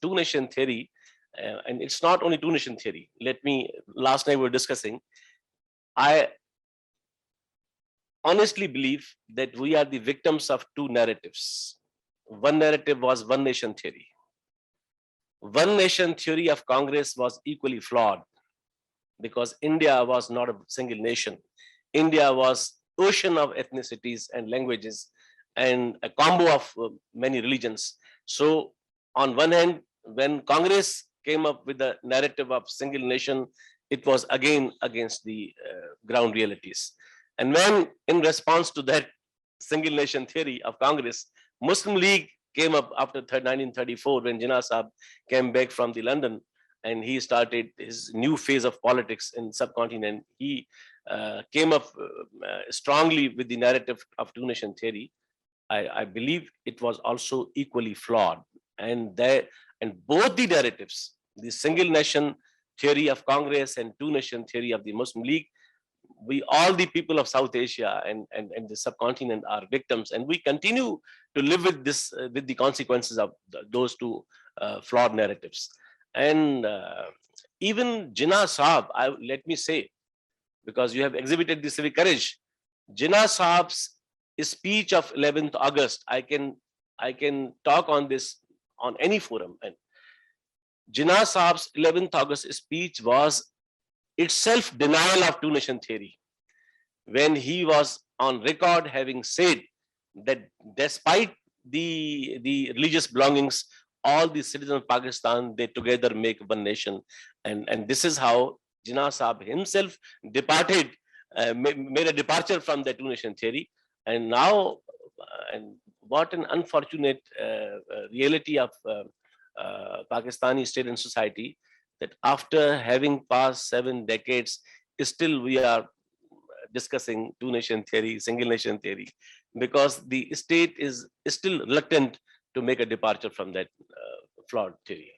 S5: two-nation theory, and it's not only two-nation theory. Last night we were discussing. honestly believe that we are the victims of two narratives. One narrative was one nation theory. One nation theory of Congress was equally flawed because India was not a single nation. India was ocean of ethnicities and languages and a combo of many religions. So on one hand, when Congress came up with the narrative of single nation, it was again against the ground realities. And when in response to that single nation theory of Congress, Muslim League came up after 1934 when Jinnah Sahab came back from the London and he started his new phase of politics in subcontinent. He came up strongly with the narrative of two nation theory. I believe it was also equally flawed. And both the narratives, the single nation theory of Congress and two nation theory of the Muslim League, we all the people of South Asia and the subcontinent are victims, and we continue to live with this with the consequences of those two flawed narratives. And even Jinnah Sahab, let me say, because you have exhibited the civic courage, Jinnah Sahab's speech of 11th August, I can talk on this on any forum. And Jinnah Sahab's 11th August speech was itself denial of two nation theory, when he was on record having said that despite the religious belongings, all the citizens of Pakistan, they together make one nation. And this is how Jinnah Sahab himself departed, made a departure from the two nation theory. And now, and what an unfortunate reality of Pakistani state and society, that after having passed 7 decades, still we are discussing two nation theory, single nation theory, because the state is still reluctant to make a departure from that flawed theory.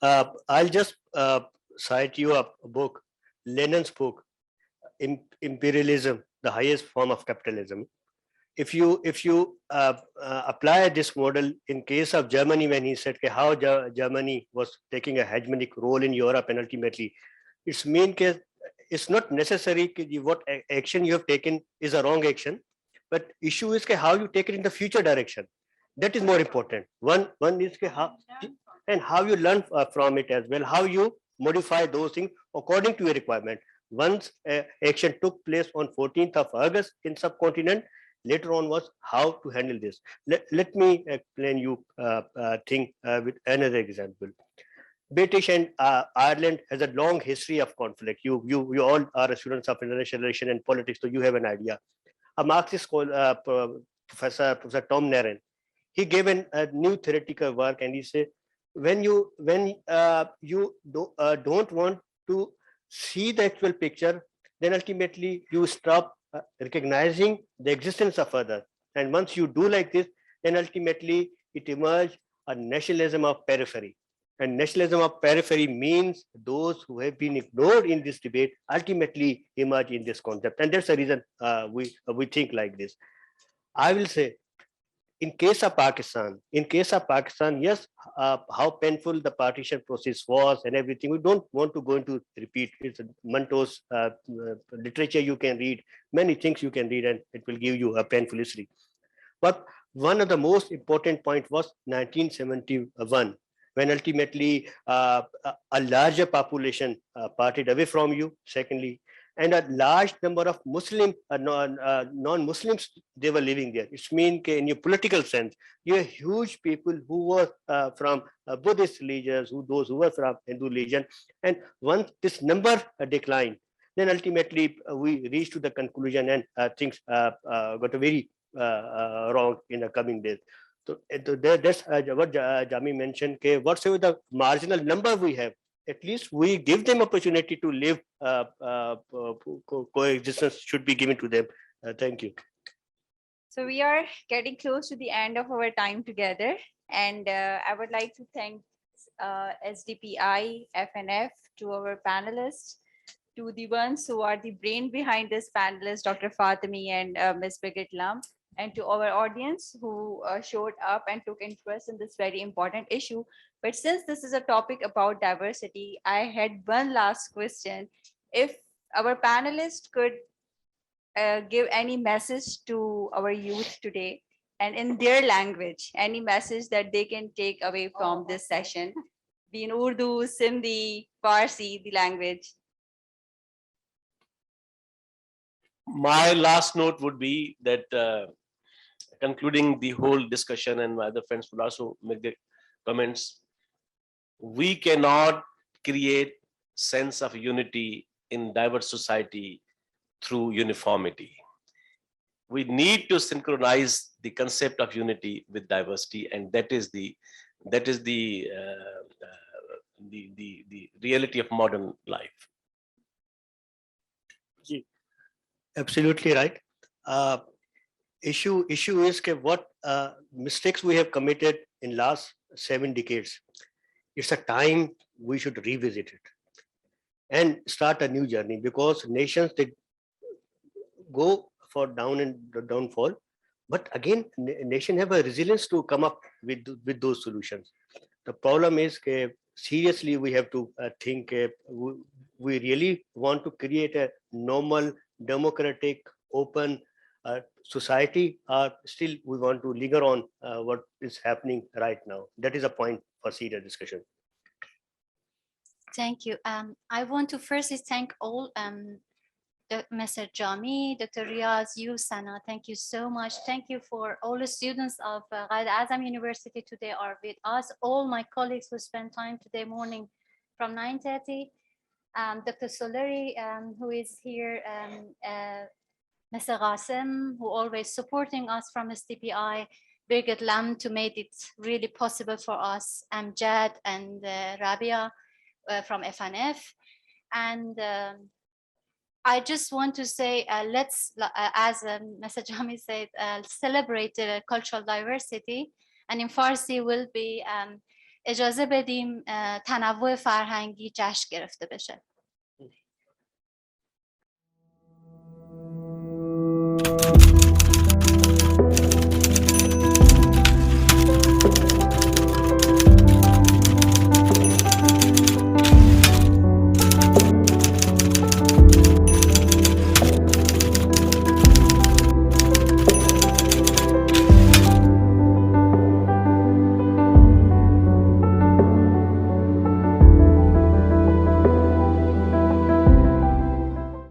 S6: I'll just cite you a book, Lenin's book, Imperialism, the Highest Form of Capitalism. If you apply this model in case of Germany, when he said how Germany was taking a hegemonic role in Europe, and ultimately it's mean it's not necessary what action you have taken is a wrong action, but issue is how you take it in the future direction. That is more important. One is how you learn from it as well, how you modify those things according to your requirement. Once action took place on 14th of August in subcontinent, later on was how to handle this. Let me explain you thing with another example. British and Ireland has a long history of conflict. You all are students of international relations and politics, so you have an idea. A Marxist Professor Tom Naren, he gave a new theoretical work, and he said, when you don't want to see the actual picture, then ultimately you stop recognizing the existence of others. And once you do like this, then ultimately it emerges a nationalism of periphery. And nationalism of periphery means those who have been ignored in this debate ultimately emerge in this concept. And that's the reason we think like this. I will say, in case of Pakistan, yes, how painful the partition process was and everything. We don't want to go into repeat. It's Manto's literature you can read, many things you can read, and it will give you a painful history. But one of the most important point was 1971, when ultimately a larger population parted away from you. Secondly, and a large number of Muslim, non-Muslims, they were living there. It means in your political sense, you have huge people who were from Buddhist religions, those who were from Hindu religion. And once this number declined, then ultimately we reached to the conclusion, and things got very wrong in the coming days. So that's what Jami mentioned, whatsoever the marginal number we have, at least we give them opportunity to live, coexistence should be given to them. Thank you.
S1: So we are getting close to the end of our time together. And I would like to thank SDPI, FNF, to our panelists, to the ones who are the brain behind this panelist, Dr. Fatemeh and Ms. Birgit Lamm. and to our audience who showed up and took interest in this very important issue. But since this is a topic about diversity, I had one last question. If our panelists could give any message to our youth today, and in their language, any message that they can take away from this session, be in Urdu, Sindhi, Farsi, the language.
S5: My last note would be that concluding the whole discussion, and my other friends will also make the comments, we cannot create sense of unity in diverse society through uniformity. We need to synchronize the concept of unity with diversity, and that is the reality of modern life.
S6: Absolutely right. Issue is what mistakes we have committed in last 7 decades. It's a time we should revisit it and start a new journey, because nations, they go for down and downfall, but again nation have a resilience to come up with those solutions. The problem is seriously we have to think we really want to create a normal, democratic, open society, or still we want to linger on what is happening right now. That is a point for serious discussion.
S4: Thank you. I want to firstly thank all Mr. Jami, Dr. Riaz, you, Sana, thank you so much. Thank you for all the students of Qaeda-e-Azam University today are with us. All my colleagues who spent time today morning from 9:30. Dr. Soleri, who is here, Mr. Qasim, who always supporting us from SDPI, Birgit, Lamm, to make it really possible for us, Amjad and Rabia from FNF. And I just want to say, let's, as Mr. Jami said, celebrate the cultural diversity. And in Farsi will be اجازه بدیم تنوع فرهنگی جشن گرفته بشه.